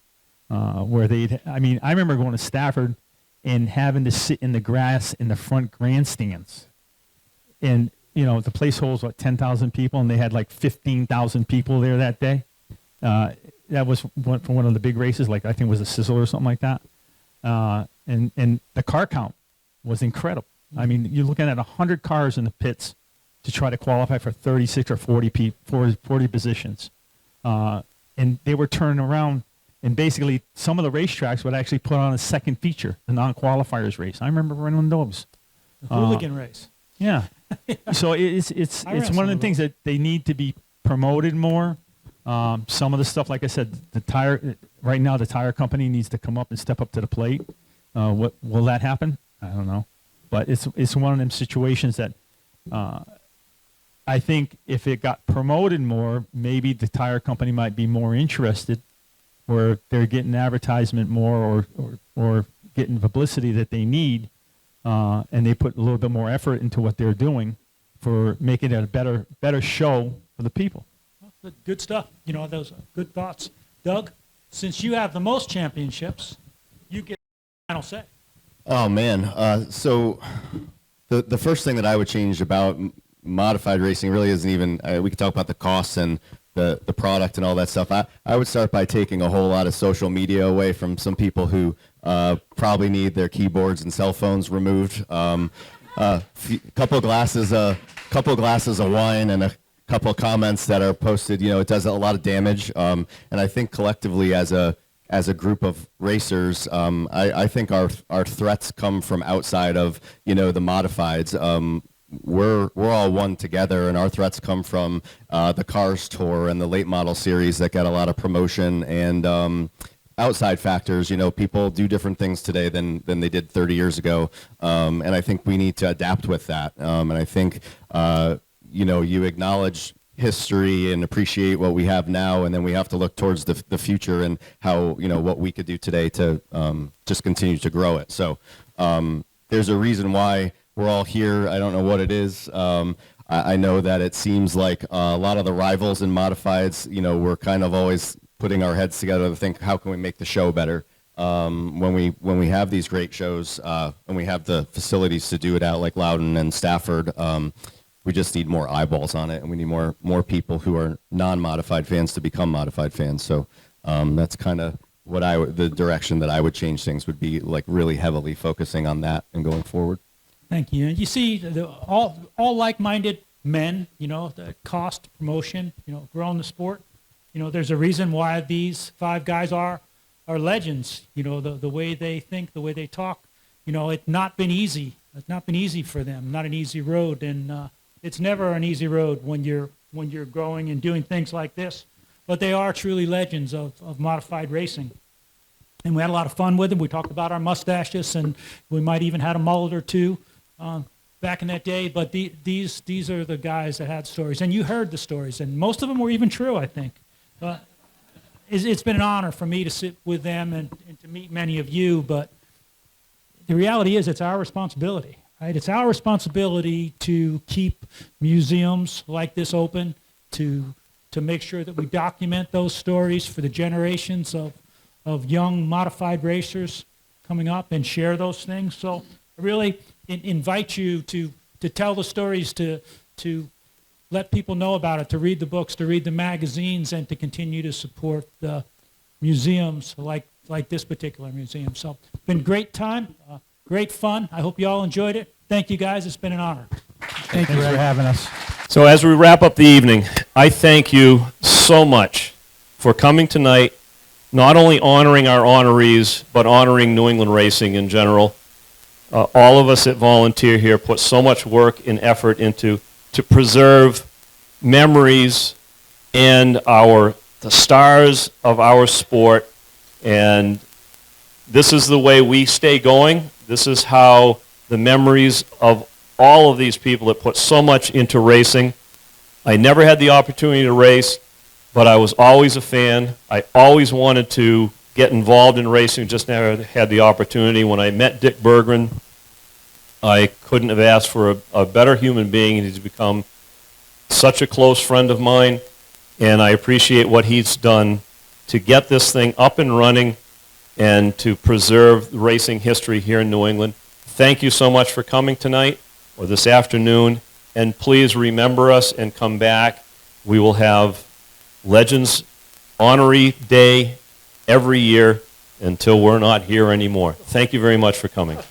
I remember going to Stafford and having to sit in the grass in the front grandstands. And, the place holds, 10,000 people, and they had like 15,000 people there that day. That was for one of the big races, like I think it was a Sizzle or something like that. And the car count was incredible. I mean, you're looking at 100 cars in the pits to try to qualify for 36 or 40 positions. And they were turning around, and basically some of the racetracks would actually put on a second feature, the non-qualifiers race. I remember running those. The hooligan race. Yeah. So it's one of the things that they need to be promoted more. Some of the stuff, like I said, the tire company needs to come up and step up to the plate. What will that happen? I don't know, but it's one of them situations that I think if it got promoted more, maybe the tire company might be more interested, where they're getting advertisement more or getting publicity that they need, and they put a little bit more effort into what they're doing for making it a better show for the people. Good stuff. Those are good thoughts. Doug, since you have the most championships, you get the final say. Oh man, so the first thing that I would change about modified racing really isn't even. We could talk about the costs and the product and all that stuff. I would start by taking a whole lot of social media away from some people who probably need their keyboards and cell phones removed. Couple glasses of wine and a couple of comments that are posted, it does a lot of damage. And I think collectively as a group of racers, I think our threats come from outside of, the modifieds. We're all one together, and our threats come from the Cars Tour and the late model series that got a lot of promotion and outside factors. People do different things today than they did 30 years ago, and I think we need to adapt with that. And I think you acknowledge history and appreciate what we have now, and then we have to look towards the future and how what we could do today to just continue to grow it. So there's a reason why we're all here. I don't know what it is. I know that it seems like a lot of the rivals in modifieds, we're kind of always putting our heads together to think, how can we make the show better? When we have these great shows and we have the facilities to do it out, like Loudon and Stafford, we just need more eyeballs on it, and we need more people who are non-modified fans to become modified fans. So that's kind of what the direction that I would change things would be, like really heavily focusing on that and going forward. Thank you. And you see, all like-minded men, the cost, promotion, growing the sport, You know, there's a reason why these 5 guys are legends. You know, the way they think, the way they talk. You know, it's not been easy. It's not been easy for them. Not an easy road, and it's never an easy road when you're growing and doing things like this. But they are truly legends of modified racing. And we had a lot of fun with them. We talked about our mustaches, and we might even had a mullet or two back in that day. But these are the guys that had stories, and you heard the stories, and most of them were even true, I think. But it's been an honor for me to sit with them and to meet many of you. But the reality is, it's our responsibility, right? It's our responsibility to keep museums like this open, to make sure that we document those stories for the generations of young modified racers coming up and share those things. So I really invite you to tell the stories, to let people know about it, to read the books, to read the magazines, and to continue to support the museums like this particular museum. So it's been a great time, great fun. I hope you all enjoyed it. Thank you, guys. It's been an honor. Thanks for having us. So as we wrap up the evening, I thank you so much for coming tonight, not only honoring our honorees, but honoring New England racing in general. All of us that volunteer here put so much work and effort into to preserve memories and the stars of our sport. And this is the way we stay going. This is how the memories of all of these people that put so much into racing. I never had the opportunity to race, but I was always a fan. I always wanted to get involved in racing, just never had the opportunity. When I met Dick Berggren, I couldn't have asked for a better human being. He's become such a close friend of mine, and I appreciate what he's done to get this thing up and running and to preserve racing history here in New England. Thank you so much for coming tonight or this afternoon, and please remember us and come back. We will have Legends Honoree Day every year until we're not here anymore. Thank you very much for coming.